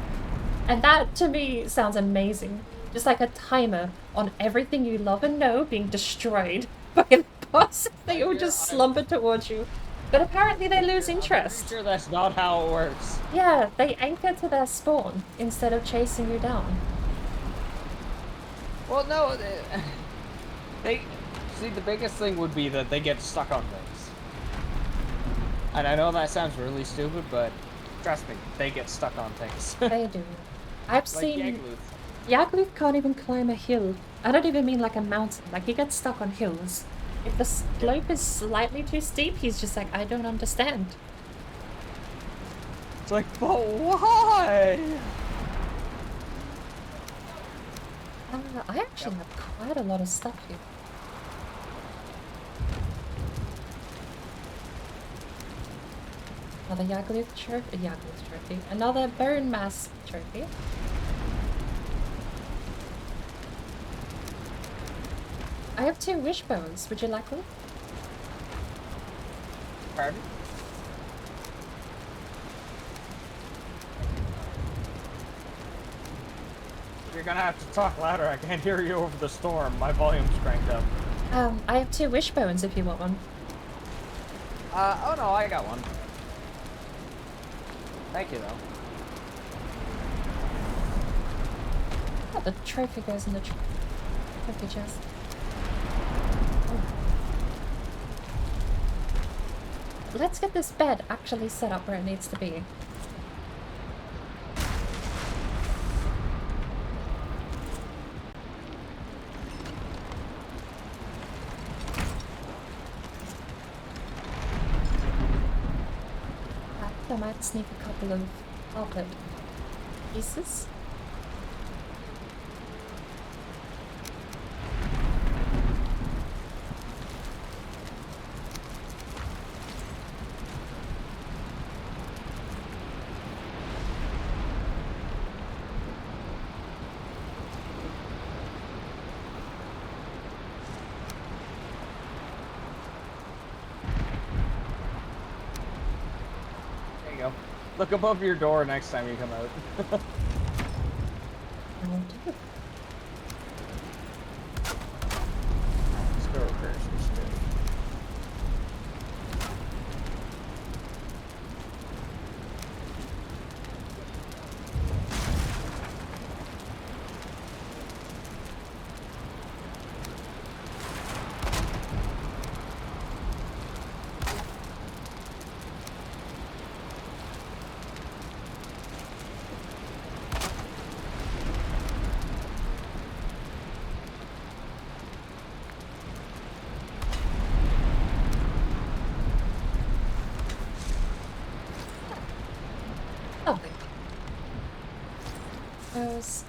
And that, to me, sounds amazing. Just like a timer on everything you love and know being destroyed by a boss. They all just slumber towards you. But apparently they lose interest. I'm pretty sure that's not how it works. Yeah, they anchor to their spawn instead of chasing you down. Well, no, see, the biggest thing would be that they get stuck on things. And I know that sounds really stupid, but trust me, they get stuck on things. They do. I've like seen... Yagluth can't even climb a hill. I don't even mean like a mountain, like he gets stuck on hills. If the slope is slightly too steep, he's just like, I don't understand. It's like, but why? I actually have quite a lot of stuff here. Another Yagluth trophy. Another Bone Mass trophy. I have 2 wishbones. Would you like one? Pardon? You're gonna have to talk louder. I can't hear you over the storm. My volume's cranked up. I have 2 wishbones if you want one. Oh no, I got one. Thank you, though. Oh, the trophy goes in the trophy chest. Oh. Let's get this bed actually set up where it needs to be. I might sneak a couple of carpet pieces. Look above your door next time you come out. I will do. Let's go repair some stuff. Lovely. Those.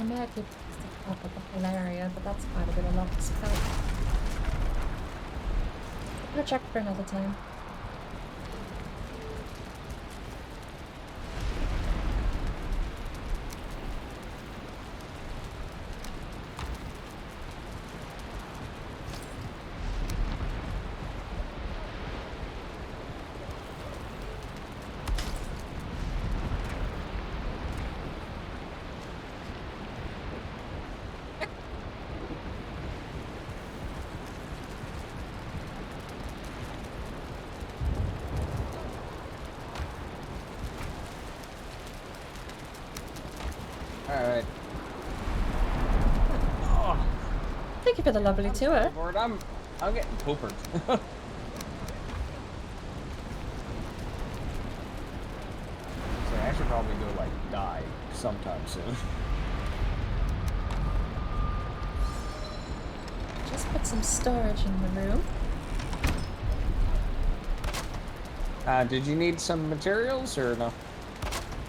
I might be stick up at the whole area, but that's quite a bit of luck to spell. I'm gonna check for another time. Alright. Oh, Thank you for the lovely tour. Lord, I'm getting poopered. So I should probably go, like, die sometime soon. Just put some storage in the room. Did you need some materials, or no?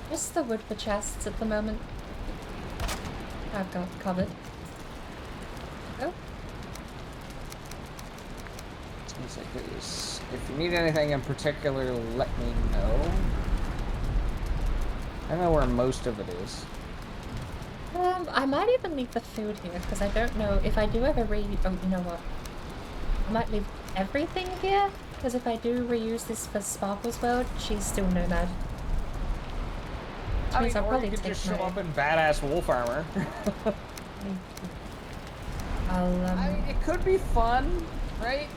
Just the wood for chests at the moment. I've got covered. Oh, If you need anything in particular, let me know. I know where most of it is. I might even leave the food here because I don't know if I do ever oh, you know what? I might leave everything here because if I do reuse this for Sparkle's world, she's still nomad. Which I means mean, I'll or probably you could take just show my- up in badass wolf armor. I mean, it could be fun, right?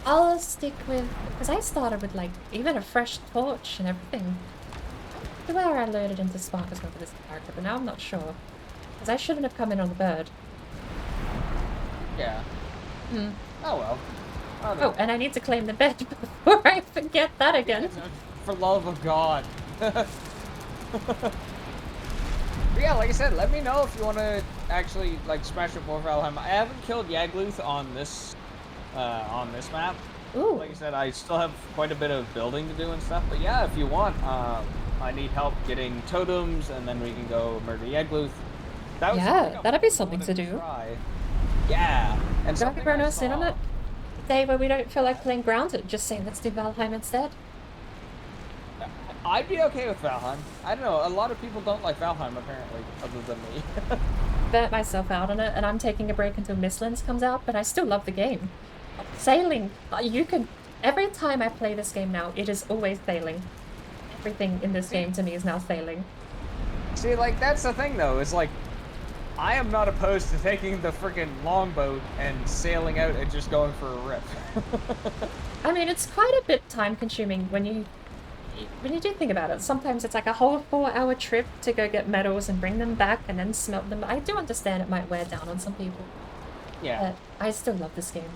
I'll stick with, because I started with like even a fresh torch and everything. I where I loaded into Sparkle's world for this character, but now I'm not sure. Because I shouldn't have come in on the bird. Yeah. Hmm. Oh well. Oh, and I need to claim the bed before I forget that again. For love of God. But yeah, like I said, let me know if you want to actually like smash up more Valheim. I haven't killed Yagluth on this map. Ooh. Like I said, I still have quite a bit of building to do and stuff. But yeah, if you want, I need help getting totems, and then we can go murder Yagluth. That was Yeah, that'd be something to do. Try. Yeah, and Don't be something I in on saw- it. Day where we don't feel like playing Grounded, just say let's do Valheim instead. I'd be okay with Valheim. I don't know, a lot of people don't like Valheim apparently, other than me. Burnt myself out on it, and I'm taking a break until Mistlands comes out, but I still love the game. Sailing, you can... Every time I play this game now, it is always sailing. Everything in this game to me is now sailing. See, like, that's the thing though, is like, I am not opposed to taking the freaking longboat and sailing out and just going for a rip. I mean, it's quite a bit time-consuming when you do think about it. Sometimes it's like a whole 4-hour trip to go get metals and bring them back and then smelt them. I do understand it might wear down on some people. Yeah. But I still love this game.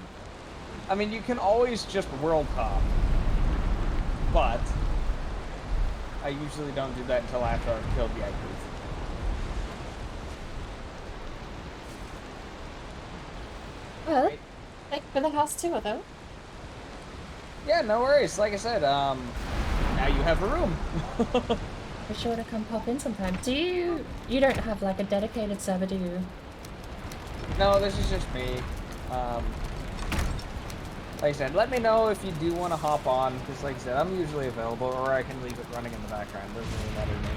I mean, you can always just world hop, but I usually don't do that until after I've killed Yagluth. Well, Right. thank you for the house tour, though. Yeah, no worries. Like I said, now you have a room. Be sure to come pop in sometime. Do you... You don't have, like, a dedicated server, do you? No, this is just me. Um, like I said, let me know if you do want to hop on, because like I said, I'm usually available, or I can leave it running in the background. Doesn't really matter to me.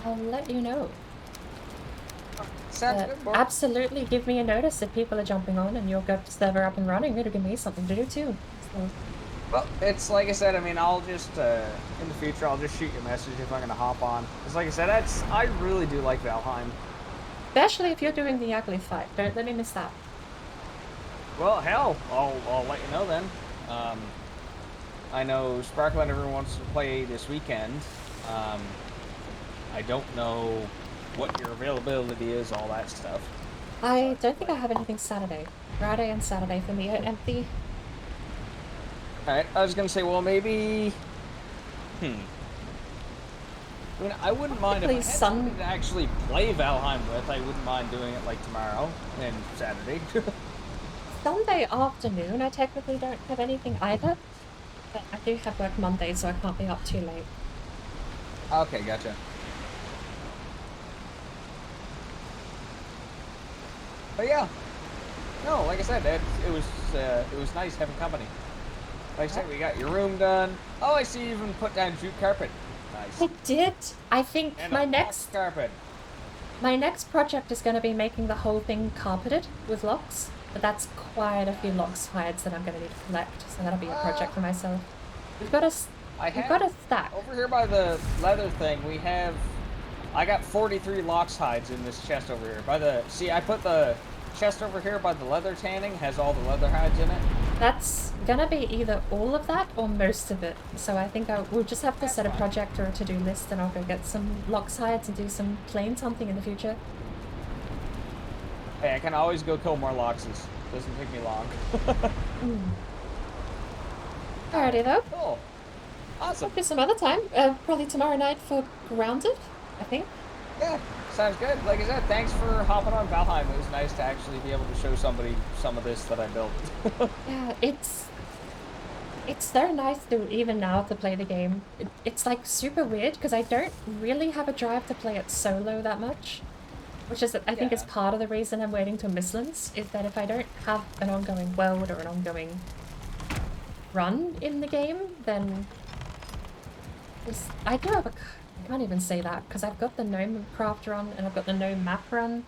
I'll let you know. Sounds good, boy. Absolutely give me a notice if people are jumping on and you'll get the server up and running. It'll give me something to do too. So. Well, it's like I said, I mean, I'll just, in the future, I'll just shoot you a message if I'm going to hop on. Because like I said, I really do like Valheim. Especially if you're doing the ugly fight. Don't let me miss that. Well, hell, I'll let you know then. I know Sparkle and everyone wants to play this weekend. I don't know what your availability is, all that stuff. I don't think I have anything Saturday. Friday and Saturday for me are empty. Alright, I was gonna say, well, maybe... I mean, I wouldn't mind if I had somebody to actually play Valheim with. I wouldn't mind doing it, like, tomorrow and Saturday. Sunday afternoon, I technically don't have anything either. But I do have work Monday, so I can't be up too late. Okay, gotcha. But yeah, no, like I said, it was nice having company. Like I said, we got your room done. Oh, I see you even put down jute carpet. Nice. I did. I think and my next carpet. My next project is going to be making the whole thing carpeted with locks, but that's quite a few locks hides that I'm going to need to collect, so that'll be a project for myself. We've got a stack. Over here by the leather thing, I got 43 locks hides in this chest over here. See, I put the chest over here by the leather tanning, has all the leather hides in it. That's gonna be either all of that or most of it. So I think we'll just have to set a project or a to-do list, and I'll go get some locks hides and do some plain hunting in the future. Hey, I can always go kill more loxes. Doesn't take me long. Alrighty though. Cool. Awesome. Maybe some other time. Probably tomorrow night for Grounded, I think. Yeah, sounds good. Like I said, thanks for hopping on Valheim. It was nice to actually be able to show somebody some of this that I built. Yeah, it's so nice to even now to play the game. It's like super weird because I don't really have a drive to play it solo that much. Which is, I think, is part of the reason I'm waiting till Misslands, is that if I don't have an ongoing world or an ongoing run in the game, then I can't even say that, because I've got the Gnome Craft run and I've got the Gnome Map run.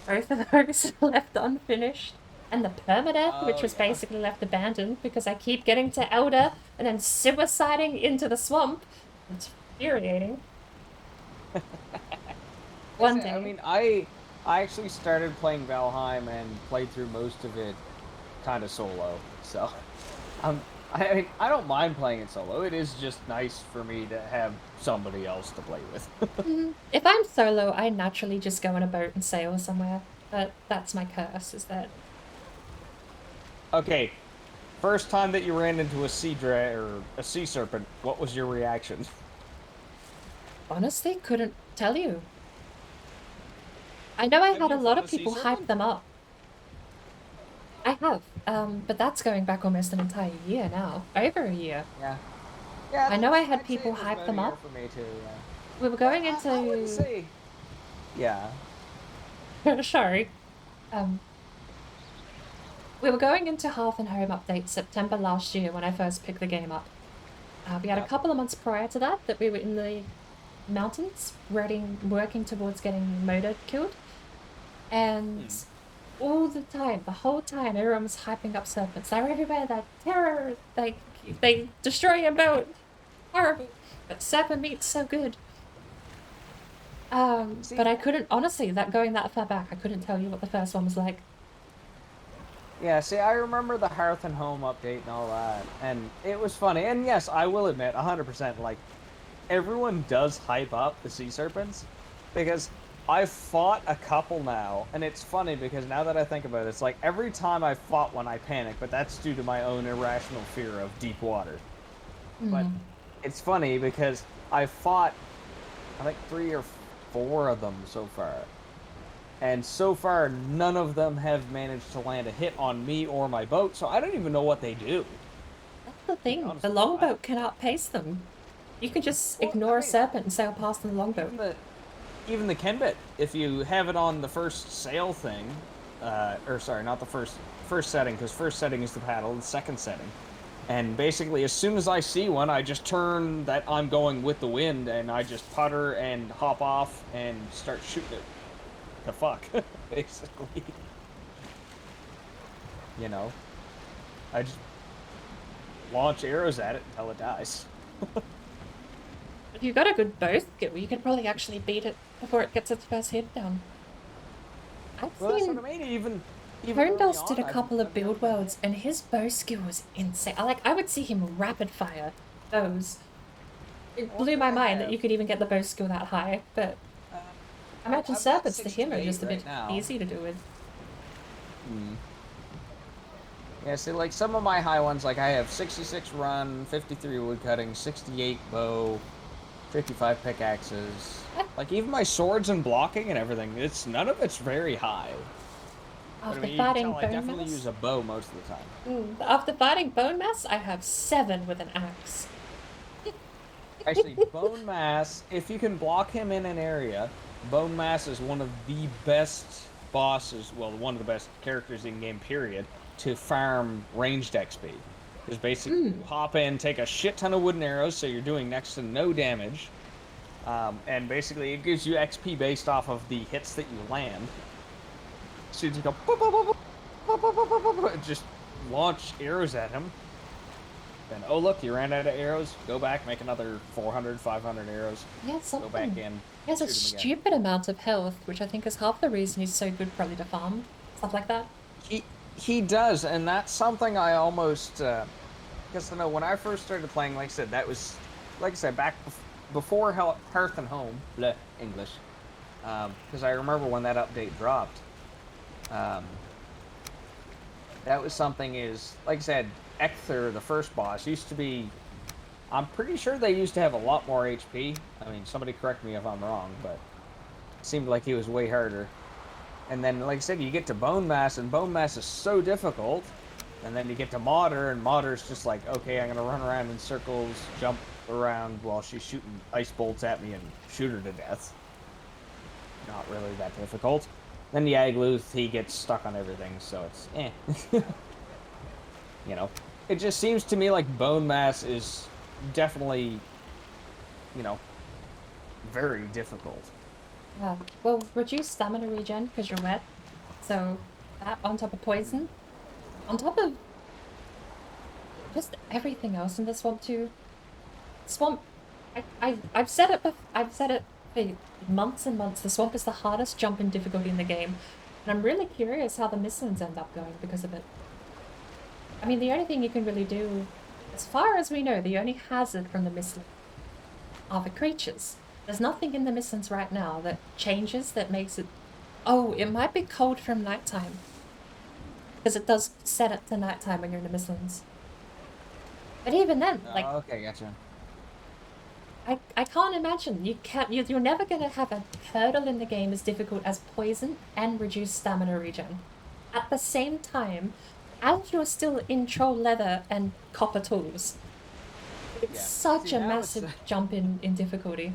Both of those are left unfinished. And the Permadeath, which was basically left abandoned because I keep getting to Elder and then suiciding into the swamp. It's infuriating. One day. I mean, I actually started playing Valheim and played through most of it kind of solo. So, I mean, I don't mind playing it solo. It is just nice for me to have somebody else to play with. If I'm solo, I naturally just go on a boat and sail somewhere. But that's my curse, is that... Okay, first time that you ran into a sea serpent, what was your reaction? Honestly, couldn't tell you. I know I had a lot of people hype them up. I have, but that's going back almost an entire year now. Over a year. Yeah. I know I had people hype them up. For me too, yeah. We were going into... I wouldn't say... Yeah. Sorry. We were going into Hearth and Home update September last year when I first picked the game up. We had a couple of months prior to that we were in the mountains, working towards getting Moder killed. And all the time, the whole time, everyone was hyping up serpents. They're everywhere, they're terror, they destroy a boat. Horrible. But serpent meat's so good. But I couldn't, honestly, going that far back, I couldn't tell you what the first one was like. Yeah, see, I remember the Hearth and Home update and all that, and it was funny. And yes, I will admit, 100%, like, everyone does hype up the sea serpents, because I've fought a couple now, and it's funny because now that I think about it, it's like every time I fought one, I panic, but that's due to my own irrational fear of deep water. But it's funny because I fought, I think, 3 or 4 of them so far. And so far, none of them have managed to land a hit on me or my boat, so I don't even know what they do. That's the thing. The longboat can outpace them. You can just ignore a serpent and sail past the longboat. Even the Kenbit, if you have it on the first sail thing, or sorry, not the first setting, because first setting is the paddle, the second setting. And basically, as soon as I see one, I just turn that I'm going with the wind, and I just putter and hop off and start shooting it. The fuck, basically. You know, I just launch arrows at it until it dies. If you've got a good bow skill, you could probably actually beat it before it gets its first hit down. I've seen... That's what I mean, Houndust did a couple of build worlds, and his bow skill was insane. I would see him rapid fire bows. It blew my mind that you could even get the bow skill that high, but I imagine serpents to him are just a bit easy to do with. Yeah, see, like, some of my high ones, like, I have 66 run, 53 woodcutting, 68 bow, 55 pickaxes. Like, even my swords and blocking and everything, none of it's very high. After fighting I definitely use a bow most of the time. After fighting bone mass, I have 7 with an axe. Actually, bone mass, if you can block him in an area, bone mass is one of the best bosses, well, one of the best characters in game, period, to farm ranged XP. Because basically, you hop in, take a shit ton of wooden arrows, so you're doing next to no damage. And basically, it gives you XP based off of the hits that you land. So you just go, boop, boop, boop, boop, boop, boop, boop, boop, just launch arrows at him. Then, oh look, you ran out of arrows. Go back, make another 400, 500 arrows. Yeah, something. Go back in. He has a stupid amount of health, which I think is half the reason he's so good probably to farm. Stuff like that. He does, and that's something I almost... because, you know, when I first started playing, like I said, that was, like I said, back before Hearth and Home, bleh, English. Because I remember when that update dropped. That was something is, like I said, Ecther, the first boss, used to be... I'm pretty sure they used to have a lot more HP. I mean, somebody correct me if I'm wrong, but it seemed like he was way harder. And then, like I said, you get to Bone Mass, and Bone Mass is so difficult. And then you get to Modder, and Modder's just like, okay, I'm going to run around in circles, jump around while she's shooting ice bolts at me and shoot her to death. Not really that difficult. Then the Agluth, he gets stuck on everything, so it's eh. You know, it just seems to me like Bone Mass is definitely, you know, very difficult. Yeah, well, reduce stamina regen because you're wet. So, that on top of poison. On top of just everything else in the swamp too. Swamp, I've said it for months and months. The swamp is the hardest jump in difficulty in the game. And I'm really curious how the Mistlands end up going because of it. I mean, the only thing you can really do, as far as we know, the only hazard from the Mistlands are the creatures. There's nothing in the Mistlands right now that changes, that makes it... Oh, it might be cold from nighttime. Because it does set it to nighttime when you're in the Mistlands. But even then, like... Oh, okay, gotcha. I can't imagine. You're never going to have a hurdle in the game as difficult as poison and reduced stamina regen. At the same time, as you're still in troll leather and copper tools. It's such a massive jump in difficulty.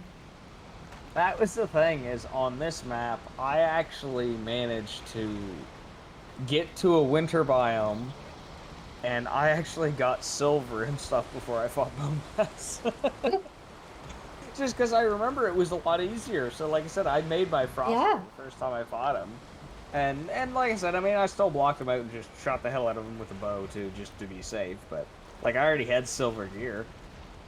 That was the thing, is on this map, I actually managed to get to a winter biome, and I actually got silver and stuff before I fought Bone Mass. Just because I remember it was a lot easier. So like I said, I made my Frost the first time I fought him. And like I said, I mean, I still blocked him out and just shot the hell out of him with a bow too, just to be safe. But like, I already had silver gear,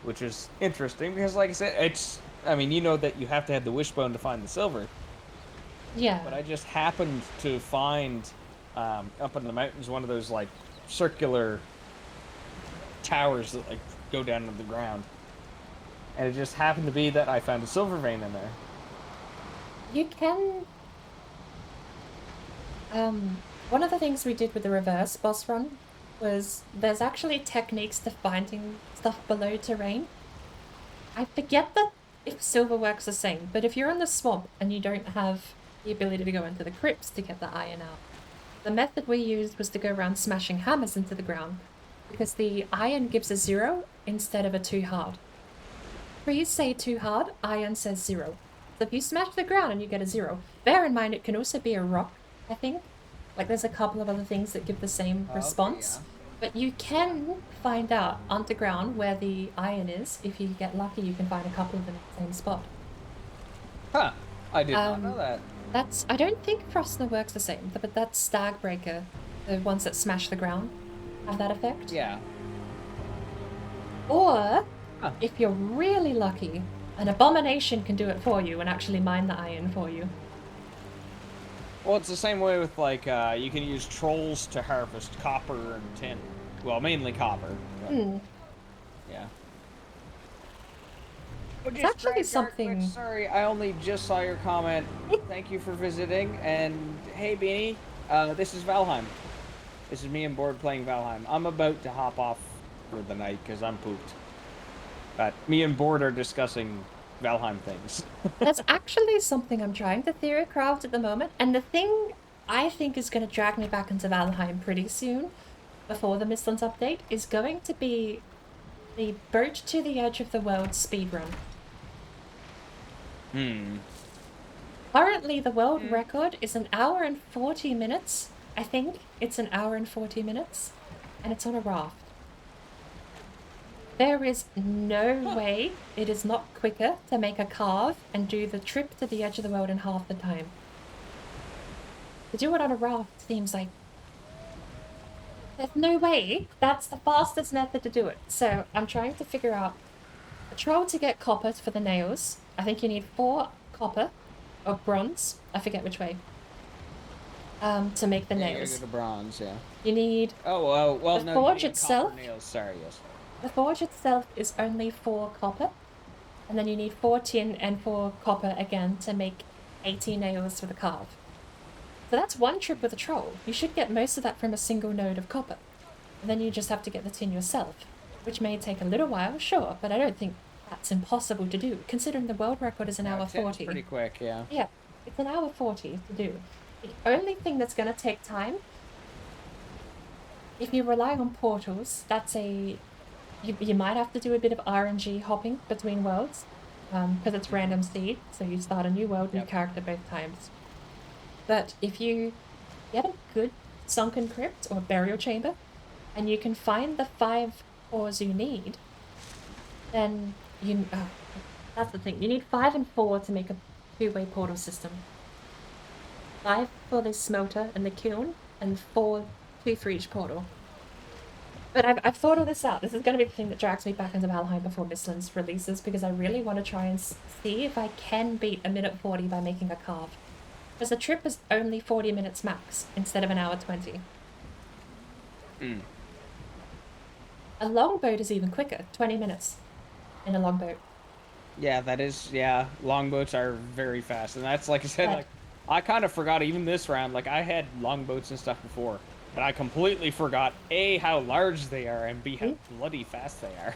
which is interesting because like I said, it's... I mean, you know that you have to have the wishbone to find the silver. Yeah. But I just happened to find, up in the mountains, one of those, like, circular towers that, like, go down to the ground. And it just happened to be that I found a silver vein in there. You can... one of the things we did with the reverse boss run was there's actually techniques to finding stuff below terrain. I forget that if silver works the same, but if you're in the swamp and you don't have the ability to go into the crypts to get the iron out. The method we used was to go around smashing hammers into the ground, because the iron gives a 0 instead of a 2 hard. Please say 2 hard, iron says 0. So if you smash the ground and you get a 0, bear in mind it can also be a rock, I think. Like there's a couple of other things that give the same response. Okay, yeah. But you can find out underground where the iron is. If you get lucky, you can find a couple of them in the same spot. Huh. I did not know that. I don't think Frostner works the same, but that's Stagbreaker. The ones that smash the ground have that effect. Yeah. Or, if you're really lucky, an abomination can do it for you and actually mine the iron for you. Well, it's the same way with, like, you can use trolls to harvest copper and tin. Well, mainly copper. But, yeah. It's actually something... Sorry, I only just saw your comment. Thank you for visiting. And, hey, Beanie, this is Valheim. This is me and Board playing Valheim. I'm about to hop off for the night because I'm pooped. But me and Board are discussing Valheim things. That's actually something I'm trying to theorycraft at the moment, and the thing I think is going to drag me back into Valheim pretty soon, before the Mistlands update, is going to be the Boat to the Edge of the World speedrun. Currently, the world record is 1 hour and 40 minutes. I think it's 1 hour and 40 minutes, and it's on a raft. There is no way it is not quicker to make a carve and do the trip to the edge of the world in half the time. To do it on a raft seems like... There's no way that's the fastest method to do it. So I'm trying to figure out a troll to get copper for the nails. I think you need 4 copper or bronze. I forget which way. To make the nails. You go to bronze, yeah. You need... well, the forge itself. Nails. Sorry, yes. The forge itself is only 4 copper, and then you need 4 tin and 4 copper again to make 80 nails for the carve. So that's 1 trip with a troll. You should get most of that from a single node of copper. And then you just have to get the tin yourself, which may take a little while, sure, but I don't think that's impossible to do, considering the world record is 1 hour 40. Pretty quick, yeah. Yeah, it's 1 hour 40 to do. The only thing that's going to take time, if you rely on portals, that's a... You might have to do a bit of RNG hopping between worlds, because it's random seed, so you start a new world, new character both times. But if you get a good sunken crypt or burial chamber, and you can find the 5 ores you need, then you... that's the thing. You need 5 and 4 to make a 2-way portal system. 5 for the smelter and the kiln, and 4, 2 for each portal. But I've thought all this out. This is going to be the thing that drags me back into Valheim before Mistlands releases, because I really want to try and see if I can beat 1 minute 40 by making a carve. Because the trip is only 40 minutes max, instead of 1 hour 20. A longboat is even quicker, 20 minutes in a longboat. Yeah, that is, yeah, longboats are very fast, and that's, like I said, like, I kind of forgot even this round, like, I had longboats and stuff before. But I completely forgot, A, how large they are, and B, how bloody fast they are.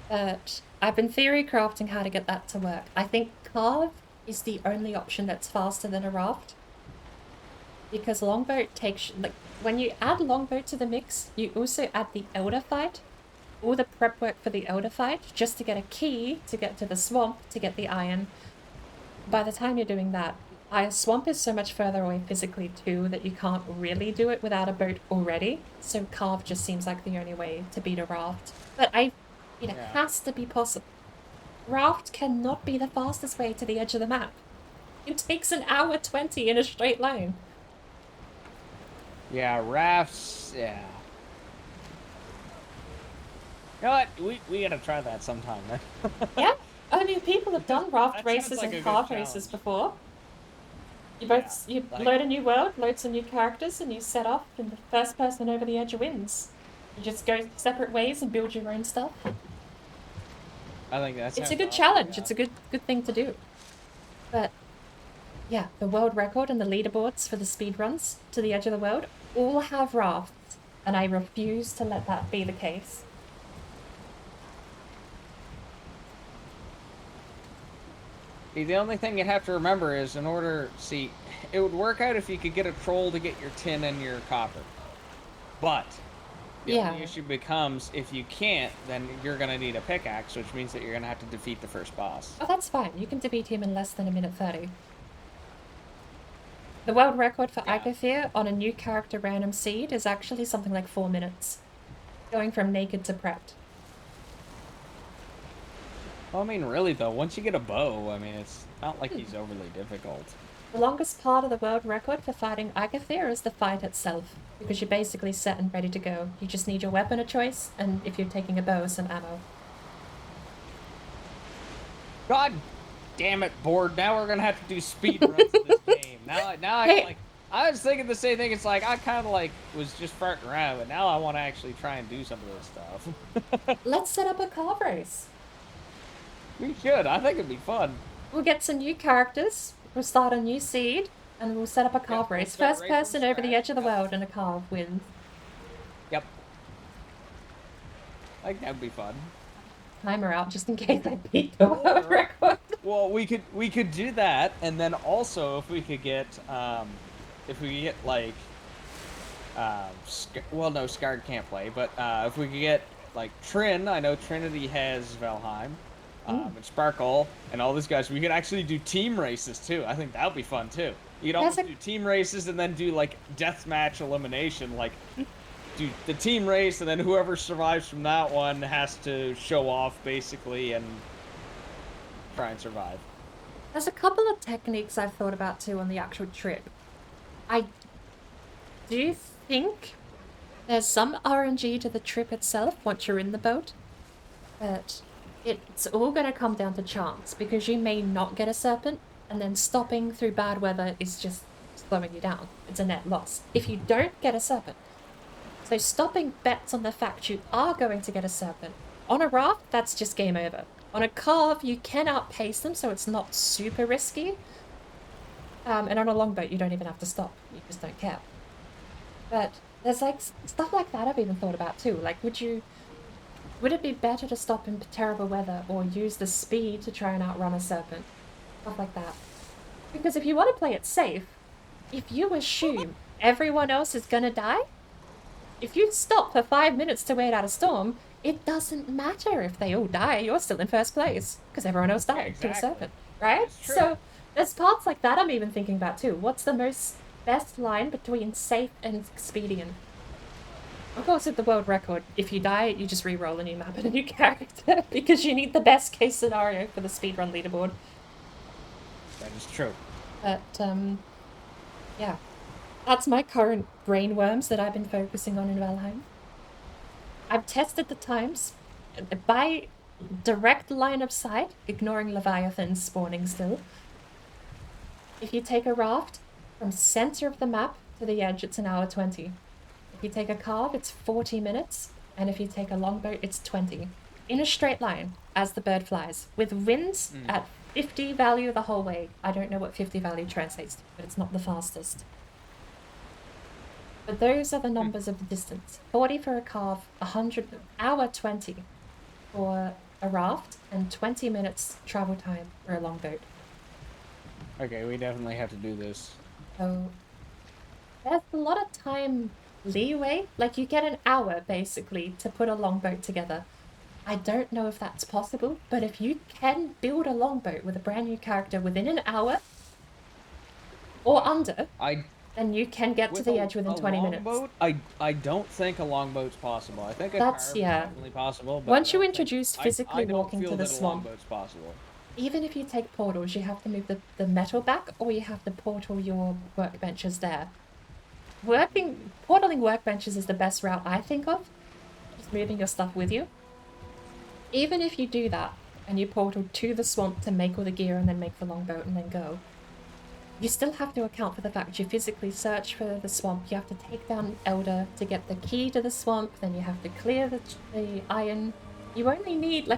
But I've been theory crafting how to get that to work. I think carve is the only option that's faster than a raft. Because longboat takes... like, when you add longboat to the mix, you also add the elder fight. All the prep work for the elder fight, just to get a key to get to the swamp, to get the iron. By the time you're doing that, swamp is so much further away physically too that you can't really do it without a boat already. So carve just seems like the only way to beat a raft. But it has to be possible. Raft cannot be the fastest way to the edge of the map. It takes 1 hour 20 in a straight line. Yeah, rafts, yeah. You know what? We gotta try that sometime, man. Yeah, I mean, people have done raft races and carve races before. You load a new world, load some new characters, and you set off, and the first person over the edge wins. You just go separate ways and build your own stuff. I think it's a good challenge. Yeah. It's a good thing to do. But yeah, the world record and the leaderboards for the speedruns to the edge of the world all have rafts, and I refuse to let that be the case. The only thing you'd have to remember is it would work out if you could get a troll to get your tin and your copper. But the only issue becomes if you can't, then you're going to need a pickaxe, which means that you're going to have to defeat the first boss. Oh, that's fine. You can defeat him in less than 1:30. The world record for Agathir on a new character random seed is actually something like 4 minutes. Going from naked to prepped. Well, I mean, really, though, once you get a bow, I mean, it's not like he's overly difficult. The longest part of the world record for fighting Agathir is the fight itself, because you're basically set and ready to go. You just need your weapon of choice, and if you're taking a bow, some ammo. God damn it, board. Now we're going to have to do speedruns of this game. I was thinking the same thing. It's like, I kind of like was just farting around, but now I want to actually try and do some of this stuff. Let's set up a carve race. We should. I think it'd be fun. We'll get some new characters. We'll start a new seed, and we'll set up a carve race. First person over the edge of the world in a carve wins. Yep. I think that'd be fun. Timer out just in case I beat the world record. Well, we could do that, and then also if we could get like well, no, Scarred can't play, but if we could get like Trin, I know Trinity has Valheim, and Sparkle, and all these guys, we could actually do team races too. I think that would be fun too. You could almost do team races and then do like deathmatch elimination, like do the team race, and then whoever survives from that one has to show off basically and try and survive. There's a couple of techniques I've thought about too on the actual trip. I do think there's some RNG to the trip itself once you're in the boat, but it's all going to come down to chance, because you may not get a serpent, and then stopping through bad weather is just slowing you down. It's a net loss if you don't get a serpent. So stopping bets on the fact you are going to get a serpent. On a raft, that's just game over. On a carve, you can outpace them, so it's not super risky. And on a longboat, you don't even have to stop. You just don't care. But there's like stuff like that I've even thought about too. Like, would it be better to stop in terrible weather or use the speed to try and outrun a serpent? Stuff like that. Because if you want to play it safe, if you assume everyone else is gonna die, if you stop for 5 minutes to wait out a storm, it doesn't matter if they all die, you're still in first place, because everyone else died to a serpent, right? So there's parts like that I'm even thinking about too. What's the best line between safe and expedient? Of course, with the world record, if you die, you just re-roll a new map and a new character, because you need the best case scenario for the speedrun leaderboard. That is true. But, yeah. That's my current brainworms that I've been focusing on in Valheim. I've tested the times by direct line of sight, ignoring Leviathans spawning still. If you take a raft from center of the map to the edge, it's 1:20. If you take a carve, it's 40 minutes. And if you take a longboat, it's 20. In a straight line, as the bird flies, with winds at 50 value the whole way. I don't know what 50 value translates to, but it's not the fastest. But those are the numbers of the distance. 40 for a carve, 1:20 for a raft, and 20 minutes travel time for a longboat. Okay, we definitely have to do this. So there's a lot of time leeway. Like, you get an hour, basically, to put a longboat together. I don't know if that's possible, but if you can build a longboat with a brand new character within an hour or under... then you can get to the edge within 20 minutes. I don't think a longboat's possible. I think that's definitely possible. But once you introduce physically walking to the swamp, longboat's possible. Even if you take portals, you have to move the metal back, or you have to portal your workbenches there. Portaling workbenches is the best route I think of. Just moving your stuff with you. Even if you do that, and you portal to the swamp to make all the gear and then make the longboat and then go, you still have to account for the fact you physically search for the swamp. You have to take down Elder to get the key to the swamp. Then you have to clear the iron. You only need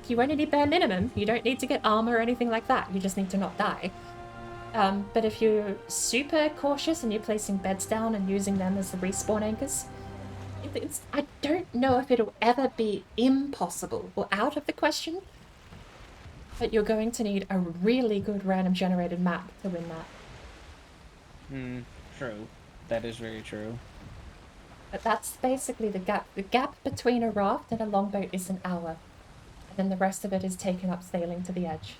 bare minimum. You don't need to get armor or anything like that. You just need to not die. But if you're super cautious and you're placing beds down and using them as the respawn anchors, I don't know if it'll ever be impossible or out of the question. But you're going to need a really good random generated map to win that. True. That is very true. But that's basically the gap. The gap between a raft and a longboat is an hour. And then the rest of it is taken up sailing to the edge.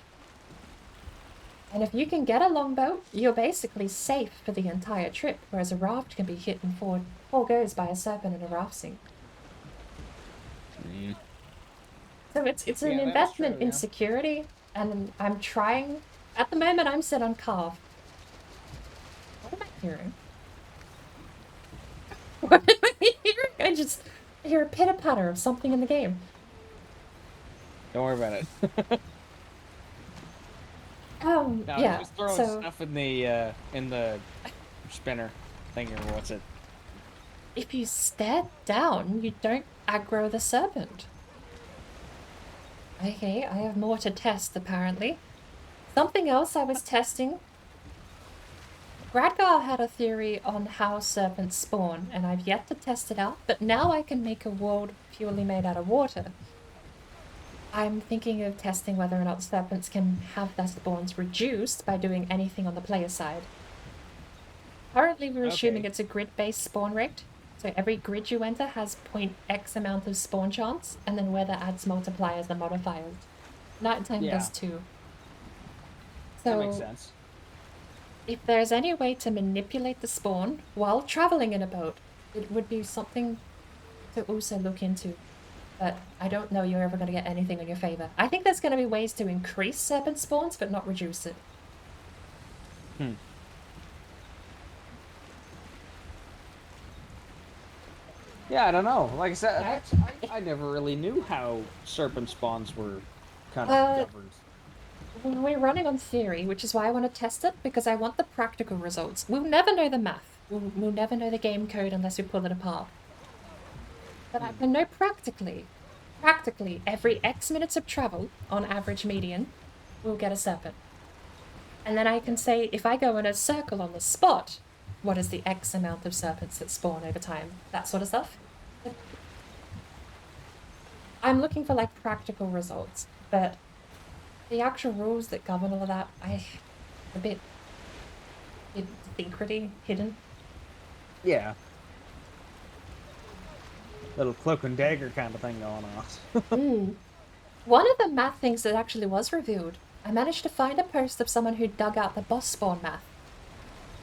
And if you can get a longboat, you're basically safe for the entire trip, whereas a raft can be hit in four goes by a serpent and a raft sink. So it's an investment in security, and I'm trying. At the moment, I'm set on carve. What am I hearing? What am I hearing? I hear a pitter-patter of something in the game. Don't worry about it. No, yeah. just throwing stuff in the spinner thing, or what's it? If you stare down, you don't aggro the serpent. Okay, I have more to test, apparently. Something else I was testing. Gradgar had a theory on how serpents spawn, and I've yet to test it out, but now I can make a world purely made out of water. I'm thinking of testing whether or not serpents can have their spawns reduced by doing anything on the player side. Currently, we're assuming it's a grid-based spawn rate. So every grid you enter has .x amount of spawn chance, and then weather adds multipliers and modifiers. Nighttime does too. So that makes sense. If there's any way to manipulate the spawn while traveling in a boat, it would be something to also look into. But I don't know you're ever going to get anything in your favor. I think there's going to be ways to increase serpent spawns, but not reduce it. Yeah, I don't know. Like I said, I never really knew how serpent spawns were kind of governed. We're running on theory, which is why I want to test it, because I want the practical results. We'll never know the math. We'll never know the game code unless we pull it apart. But I can know practically, every X minutes of travel, on average median, we'll get a serpent. And then I can say, if I go in a circle on the spot, what is the X amount of serpents that spawn over time? That sort of stuff. I'm looking for, like, practical results, but the actual rules that govern all of that, a bit secrety, hidden. Yeah. Little cloak and dagger kind of thing going on. One of the math things that actually was revealed, I managed to find a post of someone who dug out the boss spawn math.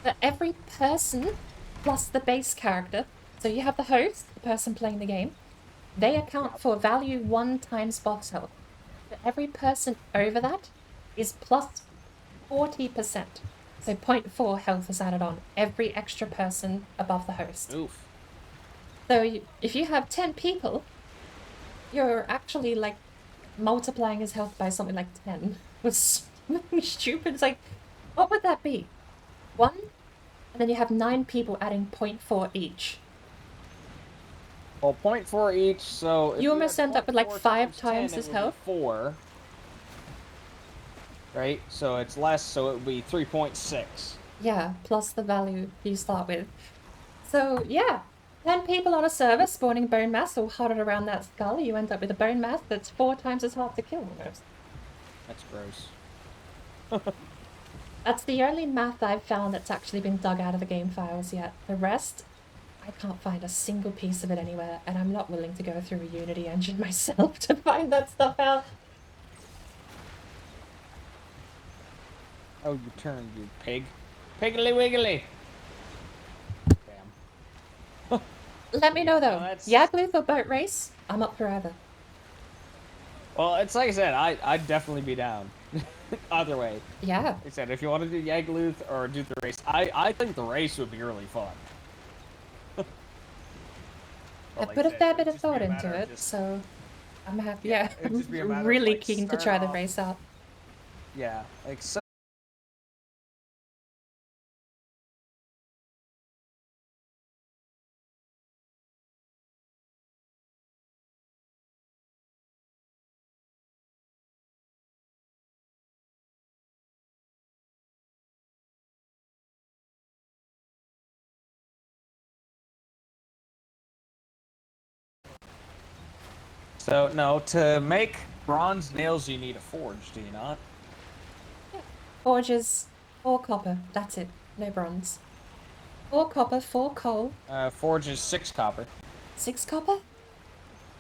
For every person plus the base character, so you have the host, the person playing the game, they account for value 1 times boss health. For every person over that is plus 40%. So 0.4 health is added on every extra person above the host. Oof. So if you have 10 people, you're actually, like, multiplying his health by something like 10. Was stupid. It's like, what would that be? 1, and then you have 9 people adding 0.4 each. Well, 0.4 each, so you almost end up with like 5 times his health. 4. Right? So it's less, so it would be 3.6. Yeah, plus the value you start with. So, yeah. 10 people on a server spawning bone mass all huddled around that skull, you end up with a bone mass that's 4 times as hard to kill almost. That's gross. That's the only math I've found that's actually been dug out of the game files yet. The rest, I can't find a single piece of it anywhere, and I'm not willing to go through a Unity engine myself to find that stuff out. Oh, you turned, you pig. Piggly wiggly! Damn. Let me know though. Yagluth or boat race? I'm up for either. Well, it's like I said, I'd definitely be down. Either way. Yeah. Like I said, if you want to do Yagluth or do the race, I think the race would be really fun. I put a fair bit of thought into it, so I'm happy. Yeah, I'm really keen to try the race out. Yeah, like so. So no, to make Bronze nails you need a forge, do you not? Yeah. Forge is 4 copper. That's it. No bronze. 4 copper, 4 coal. Forge is 6 copper. 6 copper?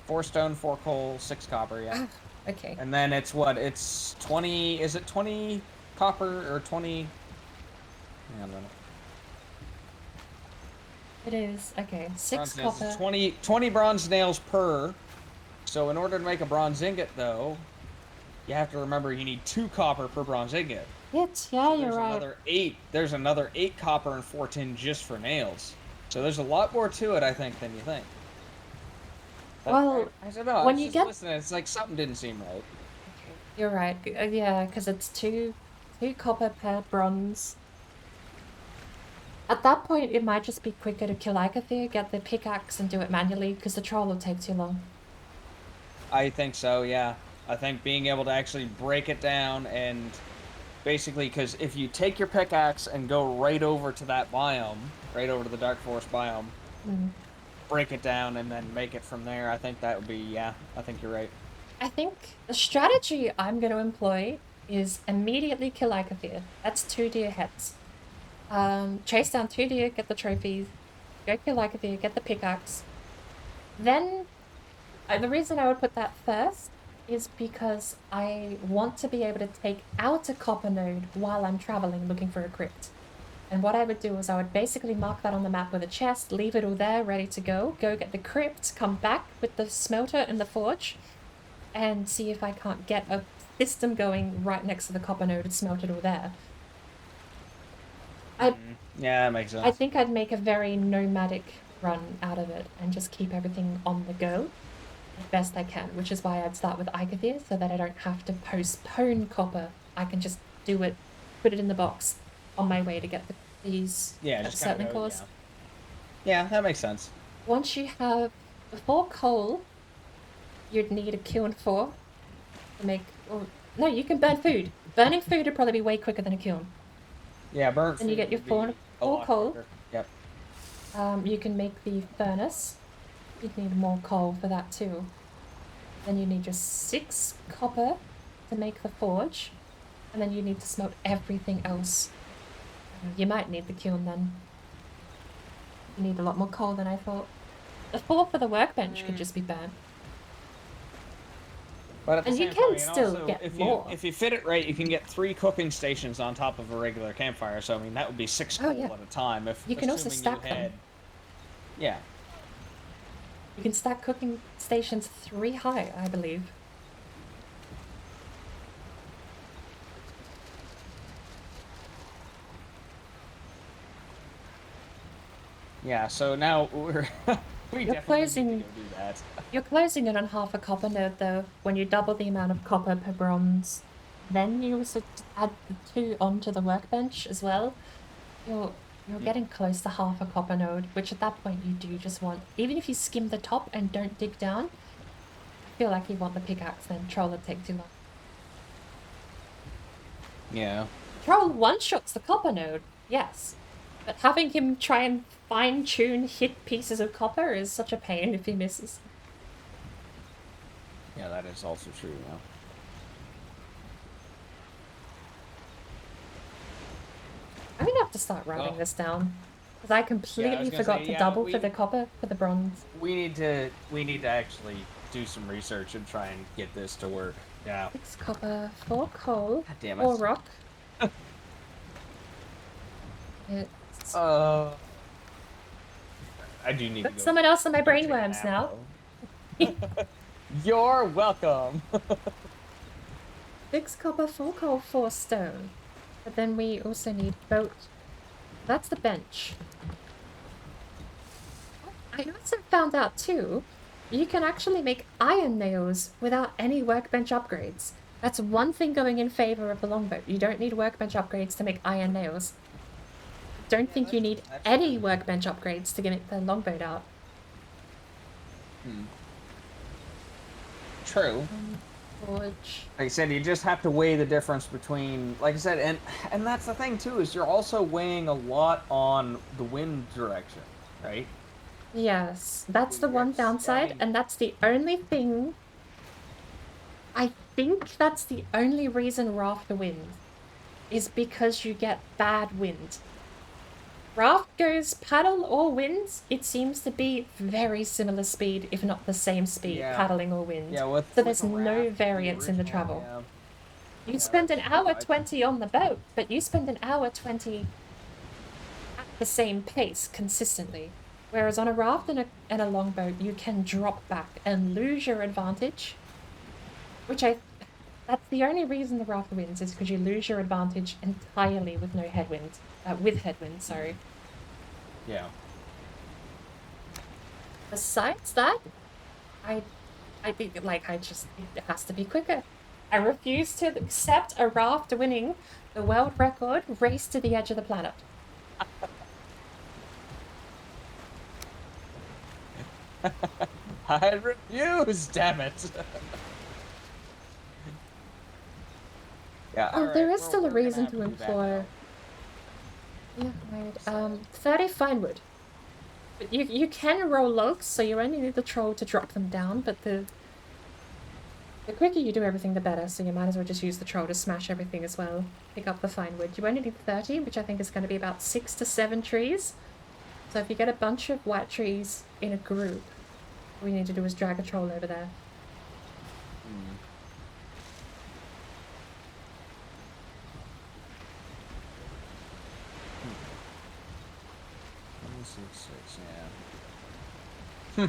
4 stone, 4 coal, 6 copper, yeah. Ah, okay. And then it's what? It's 20... Is it 20 copper or 20... Hang on a minute. It is. Okay. 6 Bronze copper. 20 bronze nails per. So in order to make a bronze ingot, though, you have to remember you need 2 copper per bronze ingot. Yeah, So you're right. There's another 8 copper and 4 tin just for nails. So there's a lot more to it, I think, than you think. Well, I don't know. when I was you just get... listening, it's like something didn't seem right. You're right. Yeah, because it's 2 copper per bronze. At that point, it might just be quicker to kill Icathir, get the pickaxe, and do it manually, because the troll will take too long. I think so, yeah. I think being able to actually break it down and basically, because if you take your pickaxe and go right over to that biome, right over to the Dark Forest biome, break it down and then make it from there, I think that would be, yeah, I think you're right. I think the strategy I'm going to employ is immediately kill Icathir. That's 2 deer heads. Chase down 2 deer, get the trophies, go kill Icathir, get the pickaxe. Then, the reason I would put that first is because I want to be able to take out a copper node while I'm traveling looking for a crypt. And what I would do is I would basically mark that on the map with a chest, leave it all there, ready to go get the crypt, come back with the smelter and the forge, and see if I can't get a system going right next to the copper node and smelt it all there. Yeah, that makes sense. I think I'd make a very nomadic run out of it and just keep everything on the go as best I can, which is why I'd start with Icathir so that I don't have to postpone copper. I can just do it, put it in the box on my way to get these certain cores. Yeah, that makes sense. Once you have the 4 coal, you'd need a kiln 4 to make... Or, no, you can burn food. Burning food would probably be way quicker than a kiln. Yeah, burnt food. And you get your 4 coal. Quicker. Yep. You can make the furnace. You'd need more coal for that too. Then you need just 6 copper to make the forge. And then you need to smelt everything else. You might need the kiln then. You need a lot more coal than I thought. The 4 for the workbench could just be burnt. But at the and same you can time, still also, get more. If you fit it right, you can get 3 cooking stations on top of a regular campfire. So I mean, that would be 6 coal at a time. If you can also stack them. Yeah. You can stack cooking stations 3 high, I believe. Yeah. So now we're we definitely need to go do that. You're closing it on half a copper node though, when you double the amount of copper per bronze. Then you also add the 2 onto the workbench as well. You're getting close to half a copper node, which at that point you do just want, even if you skim the top and don't dig down, I feel like you want the pickaxe, then Troll would take too long. Yeah. Troll one-shots the copper node, yes. But having him try and fine-tune hit pieces of copper is such a pain if he misses. Yeah, that is also true, yeah. I'm gonna have to start writing this down. Because I completely forgot to double for the copper, for the bronze. We need to actually do some research and try and get this to work. Yeah. 6 copper, 4 coal, God damn it. 4 rock. It's... I do need to Put go someone else on my brainworms now. You're welcome. 6 copper, 4 coal, 4 stone. But then we also need boat. That's the bench. I also found out too, you can actually make iron nails without any workbench upgrades. That's one thing going in favor of the longboat. You don't need workbench upgrades to make iron nails. Don't think you need any workbench upgrades to get the longboat out. True. Forge. Like I said, you just have to weigh the difference between, like I said, and that's the thing too, is you're also weighing a lot on the wind direction, right? Yes, that's the one downside, and that's the only thing I think that's the only reason Raft wins, is because you get bad wind. Raft goes paddle or winds, it seems to be very similar speed, if not the same speed, paddling or wind. Yeah, so there's no variance in the travel. You spend an hour 20 on the boat, but you spend an hour 20 at the same pace consistently. Whereas on a raft and a longboat, you can drop back and lose your advantage. That's the only reason the raft wins, is because you lose your advantage entirely with no headwind. With headwind, sorry. Yeah. Besides that, it has to be quicker. I refuse to accept a raft winning the world record race to the edge of the planet. I refuse, damn it. Yeah. There is still a reason to employ. Yeah, right. 30 fine wood. But you can roll logs, so you only need the troll to drop them down, but the quicker you do everything, the better, so you might as well just use the troll to smash everything as well. Pick up the fine wood. You only need 30, which I think is going to be about 6 to 7 trees. So if you get a bunch of white trees in a group, all you need to do is drag a troll over there. Yeah.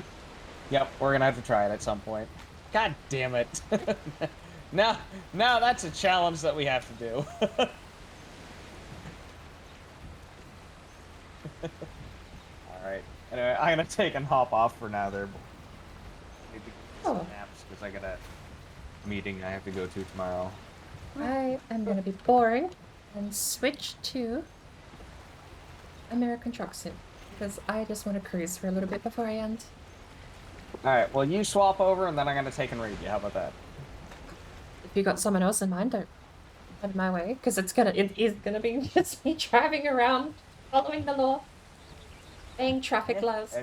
Yep, we're gonna have to try it at some point. God damn it. Now that's a challenge that we have to do. Alright. Anyway, I'm gonna take and hop off for now there. Maybe some naps, because I got a meeting I have to go to tomorrow. I am gonna be boring and switch to American Truck Sim, because I just want to cruise for a little bit before I end. Alright, well you swap over and then I'm gonna take and read you. How about that? If you got someone else in mind, don't head my way, because it is gonna be just me driving around, following the law, obeying traffic laws.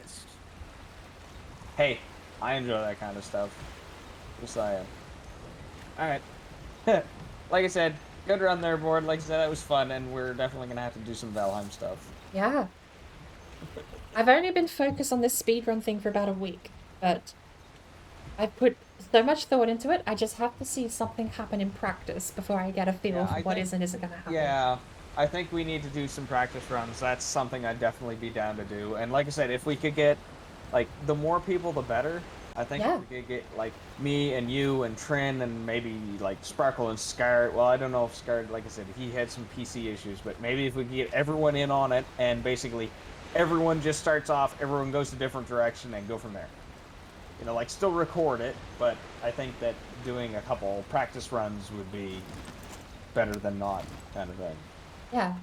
Hey, I enjoy that kind of stuff. Just saying. Alright. Like I said, good run there, board. Like I said, that was fun, and we're definitely gonna have to do some Valheim stuff. Yeah. I've only been focused on this speedrun thing for about a week, but I've put so much thought into it, I just have to see something happen in practice before I get a feel for what is and isn't going to happen. Yeah, I think we need to do some practice runs. That's something I'd definitely be down to do. And like I said, if we could get, like, the more people, the better. I think if we could get, like, me and you and Trin and maybe, like, Sparkle and Scar. Well, I don't know if Scar, like I said, he had some PC issues, but maybe if we could get everyone in on it and basically everyone just starts off, everyone goes a different direction and go from there. You know, like, still record it, but I think that doing a couple practice runs would be better than not, kind of thing. Yeah,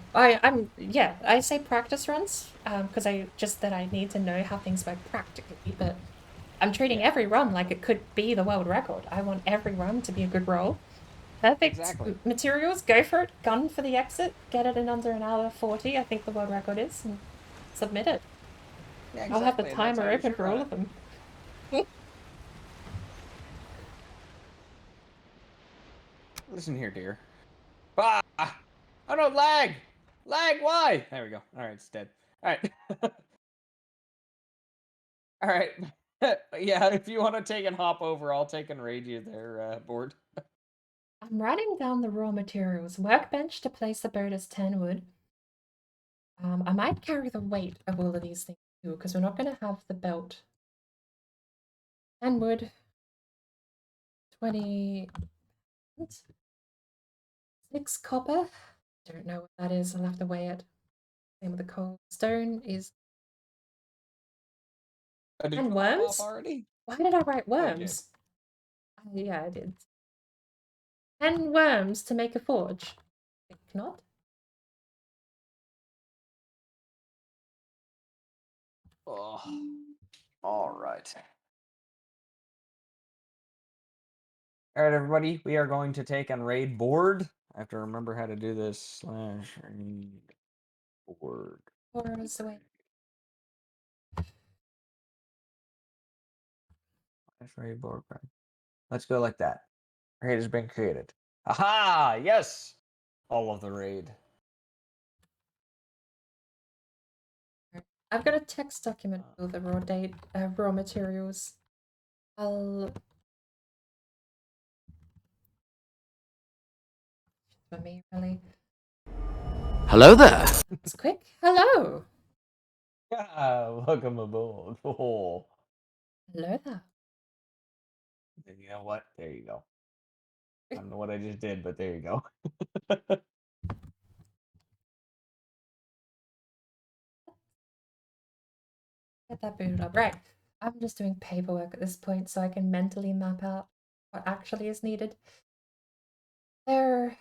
I say practice runs, because I need to know how things work practically, but I'm treating every run like it could be the world record. I want every run to be a good roll. Perfect materials, go for it, gun for the exit, get it in under an hour 40, I think the world record is, and submit it. Yeah, exactly. I'll have the timer open for all of them. Listen here, dear. Ah! Oh no, lag! Lag, why? There we go. Alright, it's dead. Alright. Alright. Yeah, if you want to take and hop over, I'll take and raid you there, board. I'm writing down the raw materials. Workbench to place the boat as 10 wood. I might carry the weight of all of these things too, because we're not going to have the belt. 10 wood. 20... 6 copper. Don't know what that is. I'll have to weigh it. Same with the coal. Stone is... And worms? Why did I write worms? Yeah, I did. 10 worms to make a forge. I think not. Oh. Alright. Alright, everybody, we are going to take and raid board. I have to remember how to do this. /raid board. Worms away. /raid board. Let's go like that. Raid has been created. Aha! Yes! All of the raid. I've got a text document with the raw materials. I'll... For me, really. Hello there. It's quick. Hello! Yeah, welcome aboard. Oh. Hello there. You know what? There you go. I don't know what I just did, but there you go. Get that booted up. Right. I'm just doing paperwork at this point so I can mentally map out what actually is needed. You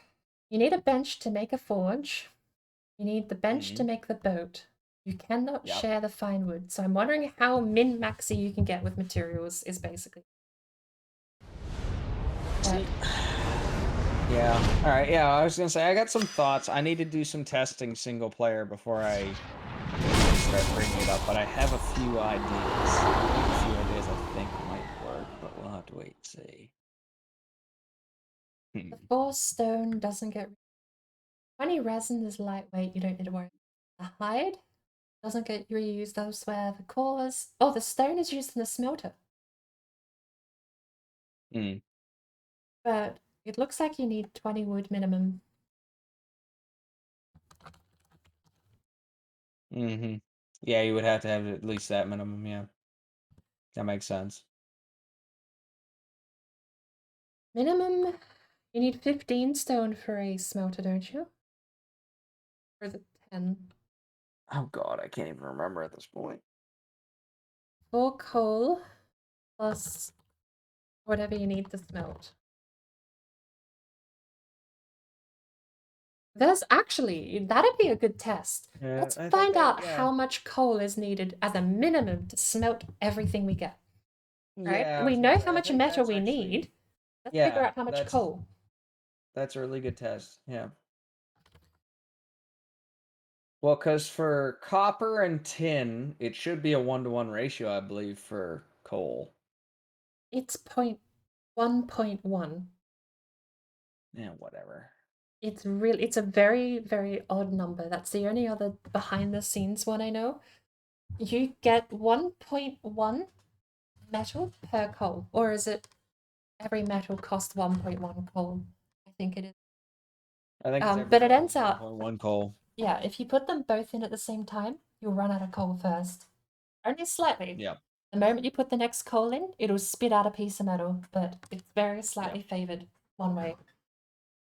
need a bench to make a forge. You need the bench to make the boat. You cannot share the fine wood. So I'm wondering how min-maxy you can get with materials is basically. Yeah. All right. Yeah, I was gonna say I got some thoughts. I need to do some testing single player before I start bringing it up. But I have a few ideas. I think might work, but we'll have to wait and see. The 4 stone doesn't get... 20 resin is lightweight. You don't need to worry. The hide doesn't get reused elsewhere. The cores... Oh, the stone is used in the smelter. But it looks like you need 20 wood minimum. Yeah, you would have to have at least that minimum. Yeah, that makes sense. Minimum, you need 15 stone for a smelter, don't you? Or is it 10? Oh god, I can't even remember at this point. 4 coal plus whatever you need to smelt. There's actually, that'd be a good test. Yeah, Let's find out how much coal is needed as a minimum to smelt everything we get. Right? Yeah, We know how much metal we need. Let's figure out how much coal. That's a really good test. Yeah. Well, because for copper and tin, it should be a 1-to-1 ratio, I believe, for coal. It's 1.1. Yeah, whatever. It's a very, very odd number. That's the only other behind the scenes one I know. You get 1.1 metal per coal, or is it every metal costs 1.1 coal? I think it is. I think it's but it ends out 1 coal. Yeah, if you put them both in at the same time, you'll run out of coal first. Only slightly. Yeah. The moment you put the next coal in, it'll spit out a piece of metal, but it's very slightly favored one way.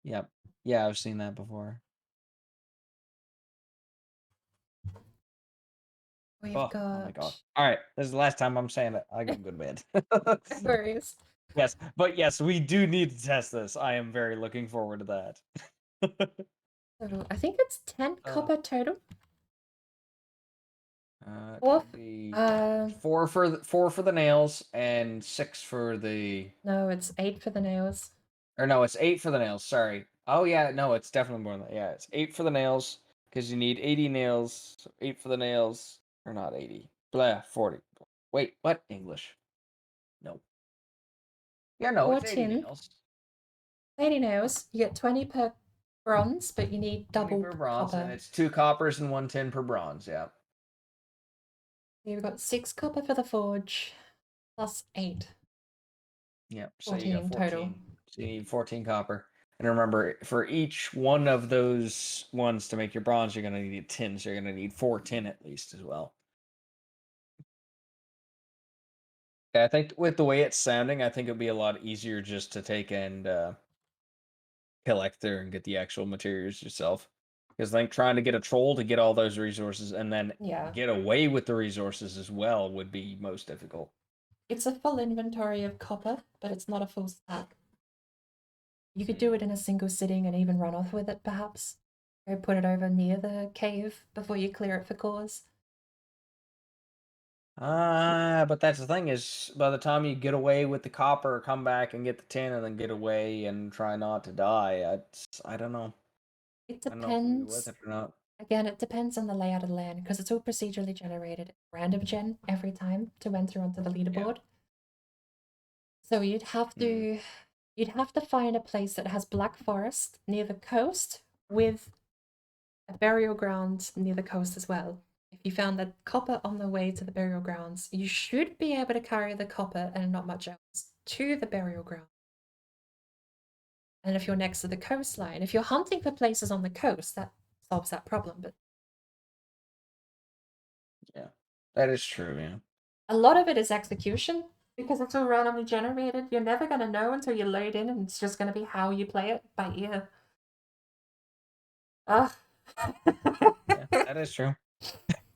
Yep. Yeah, I've seen that before. We've got... Oh my god. All right, this is the last time I'm saying it. I gotta go to bed. Worries. Yes, but yes, we do need to test this. I am very looking forward to that. Total. I think it's 10 copper total. Four for the nails and 6 for the... No, it's 8 for the nails. Or no, it's 8 for the nails. Sorry. Oh yeah, no, it's definitely more than that. Yeah, it's 8 for the nails because you need 80 nails. So 8 for the nails, or not 80. Blah, 40. Wait, what? English? No. Yeah, no, it's 80 nails. 80 nails. You get 20 per bronze, but you need double per bronze, copper. And it's 2 coppers and 1 tin per bronze. Yeah. You've got 6 copper for the forge, plus 8. Yep. So 14 you got 14 total. So you need 14 copper. And remember, for each one of those ones to make your bronze, you're going to need tin. So you're going to need 4 tin at least as well. Yeah, I think with the way it's sounding, I think it'd be a lot easier just to take and collect there and get the actual materials yourself. Because I think trying to get a troll to get all those resources and then get away with the resources as well would be most difficult. It's a full inventory of copper, but it's not a full stack. You could do it in a single sitting and even run off with it, perhaps. Or put it over near the cave before you clear it for cores. But that's the thing is, by the time you get away with the copper, come back and get the tin, and then get away and try not to die, I don't know. It depends. With it or not. Again, it depends on the layout of the land, because it's all procedurally generated. Random gen every time to enter onto the leaderboard. So you'd have to you'd have to find a place that has black forest near the coast with a burial ground near the coast as well. If you found the copper on the way to the burial grounds, you should be able to carry the copper and not much else to the burial ground. And if you're next to the coastline, if you're hunting for places on the coast, that solves that problem. But Yeah, that is true, yeah. a lot of it is execution because it's all randomly generated. You're never going to know until you load in, and it's just going to be how you play it by ear. Ugh. Yeah, that is true.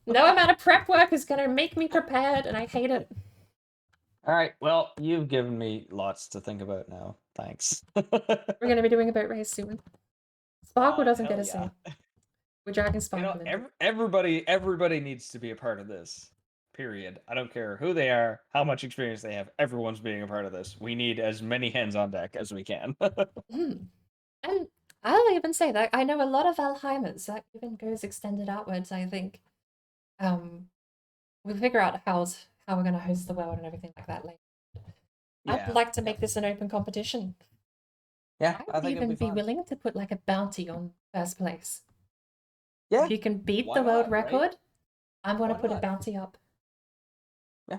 No amount of prep work is going to make me prepared, and I hate it. All right, well, you've given me lots to think about now. Thanks. We're going to be doing a boat race soon. Sparkle doesn't get a hell say. We're dragging Sparkle in. Everybody needs to be a part of this. Period. I don't care who they are, how much experience they have. Everyone's being a part of this. We need as many hands on deck as we can. And I'll even say that I know a lot of Valheimers. That even goes extended outwards, I think. We'll figure out how we're going to host the world and everything like that later. I'd like to make this an open competition. Yeah, I would even be willing to put like a bounty on first place. Yeah. If you can beat the world record, right? I'm going to put a bounty up. Yeah.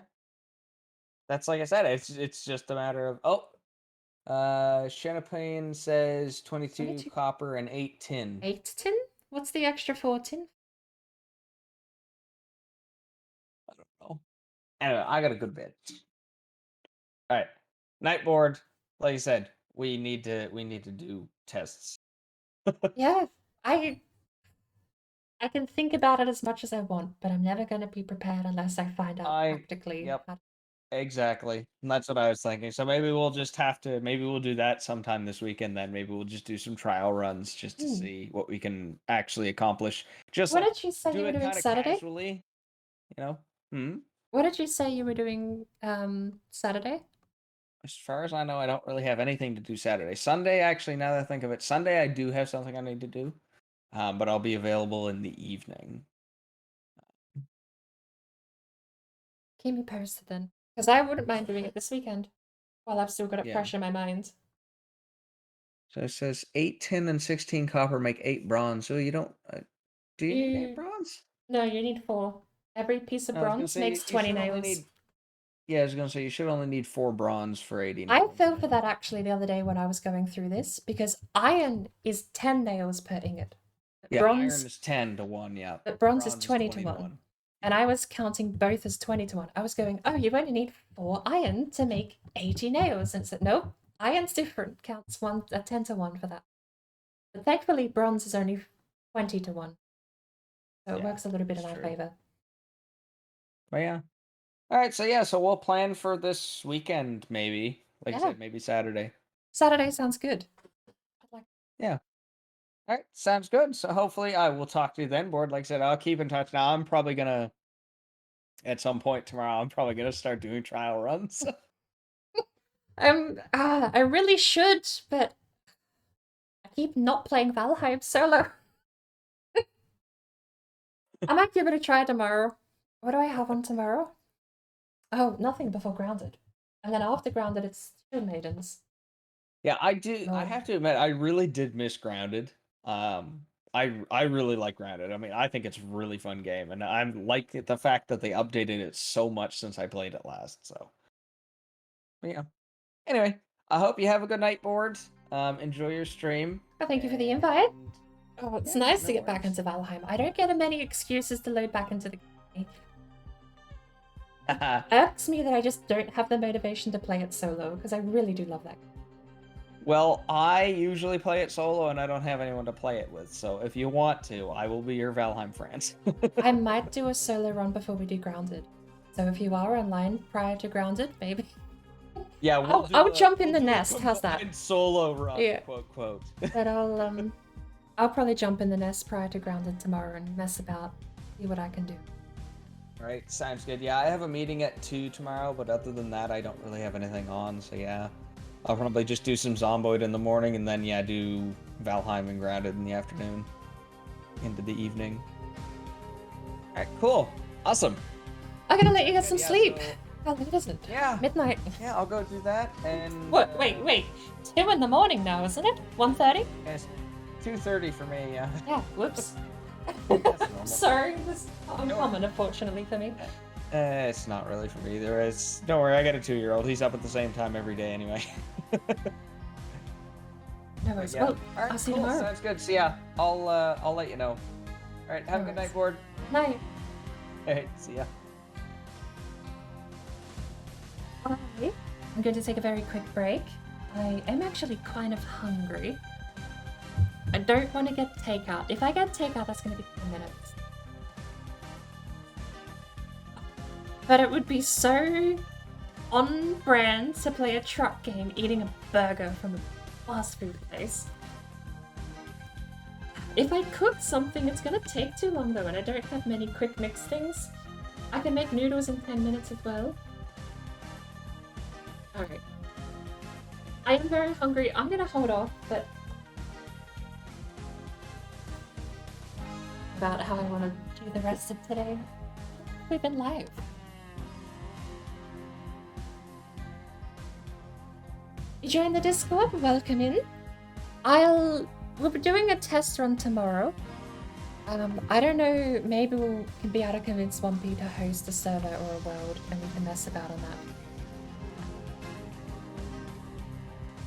That's like I said, it's just a matter of Champagne says 22 copper and 8 tin. 8 tin? What's the extra 4 tin? I don't know. Anyway, I got a good bit. All right. Nightboard, like I said, we need to do tests. Yeah. I can think about it as much as I want, but I'm never going to be prepared unless I find out practically. Yep. Exactly. And that's what I was thinking. So maybe we'll just maybe we'll do that sometime this weekend then. Maybe we'll just do some trial runs just to see what we can actually accomplish. Just what did you say you were doing Saturday? Casually, you know? What did you say you were doing Saturday? As far as I know, I don't really have anything to do Saturday. Sunday, actually, now that I think of it, Sunday I do have something I need to do. But I'll be available in the evening. Keep me posted then. Because I wouldn't mind doing it this weekend. While I've still got it fresh in my mind. So it says 8 tin and 16 copper make 8 bronze. So you don't... do you need 8 bronze? No, you need 4. Every piece of bronze makes 20 nails. Yeah, I was going to say, you should only need 4 bronze for 80 nails. I fell for that actually the other day when I was going through this. Because iron is 10 nails per ingot. Yeah, bronze, iron is 10 to 1, yeah. But bronze is 20 to 1. And I was counting both as 20 to 1. I was going, oh, you only need 4 iron to make 80 nails. And it said, no, iron's different. Counts 10 to 1 for that. But thankfully, bronze is only 20 to 1. So it works a little bit in our favor. But yeah. All right, so we'll plan for this weekend, maybe. Like I said, maybe Saturday. Saturday sounds good. Yeah. All right, sounds good. So hopefully I will talk to you then, board. Like I said, I'll keep in touch. Now I'm probably gonna, at some point tomorrow, I'm probably gonna start doing trial runs. I really should, but I keep not playing Valheim solo. I might give it a try tomorrow. What do I have on tomorrow? Oh, nothing before Grounded. And then after Grounded, it's Shield Maidens. Yeah, I do. I have to admit, I really did miss Grounded. I really like Grounded. I mean, I think it's a really fun game, and I like the fact that they updated it so much since I played it last. So, but yeah. Anyway, I hope you have a good night, board. Enjoy your stream. Oh, thank you for the invite. Oh, it's nice to get back into Valheim. I don't get many excuses to load back into the game. It irks me that I just don't have the motivation to play it solo, because I really do love that game. Well, I usually play it solo, and I don't have anyone to play it with, so if you want to, I will be your Valheim friend. I might do a solo run before we do Grounded. So if you are online prior to Grounded, maybe... Yeah, I'll jump in the nest, how's that? Solo run, quote. But I'll probably jump in the nest prior to Grounded tomorrow and mess about, see what I can do. Alright, sounds good. Yeah, I have a meeting at 2 tomorrow, but other than that, I don't really have anything on, so yeah. I'll probably just do some Zomboid in the morning, and then, yeah, do Valheim and Grounded in the afternoon. Into the evening. Alright, cool. Awesome. I'm gonna let you get some sleep. How late is it? Yeah. Midnight. Yeah, I'll go do that, and... What? Wait. 2 in the morning now, isn't it? 1:30? It's 2:30 for me, yeah. Yeah, whoops. That's normal. Sorry, it was uncommon, unfortunately, for me. It's not really for me either. Don't worry, I got a 2-year-old. He's up at the same time every day anyway. No worries. Yeah. Well, Alright, I'll see you cool. tomorrow. Sounds good. See ya. I'll let you know. Alright, have a good night, Gord. Night. Alright, see ya. Bye. I'm going to take a very quick break. I am actually kind of hungry. I don't want to get takeout. If I get takeout, that's going to be 10 minutes. But it would be so on brand to play a truck game eating a burger from a fast food place. If I cook something, it's going to take too long though, and I don't have many quick mix things. I can make noodles in 10 minutes as well. Alright. I am very hungry. I'm going to hold off, but about how I want to do the rest of today. We've been live. You joined the Discord? Welcome in. We'll be doing a test run tomorrow. I don't know, maybe we can be able to convince Wumpy to host a server or a world and we can mess about on that.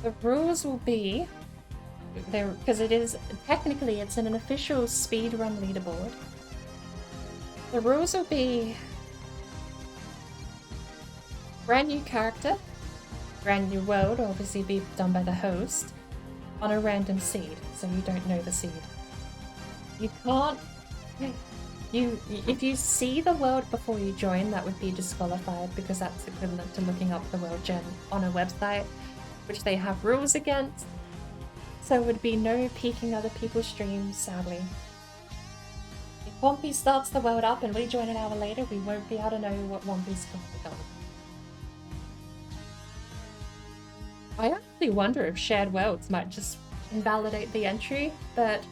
The rules will be there, because it is technically it's an official speedrun leaderboard. The rules will be brand new character, brand new world, obviously be done by the host, on a random seed, so you don't know the seed. You can't. If you see the world before you join, that would be disqualified because that's equivalent to looking up the world gen on a website, which they have rules against. So it would be no peeking other people's streams, sadly. If Wumpy starts the world up and we join an hour later, we won't be able to know what Wumpy's going to become. I actually wonder if shared worlds might just invalidate the entry, but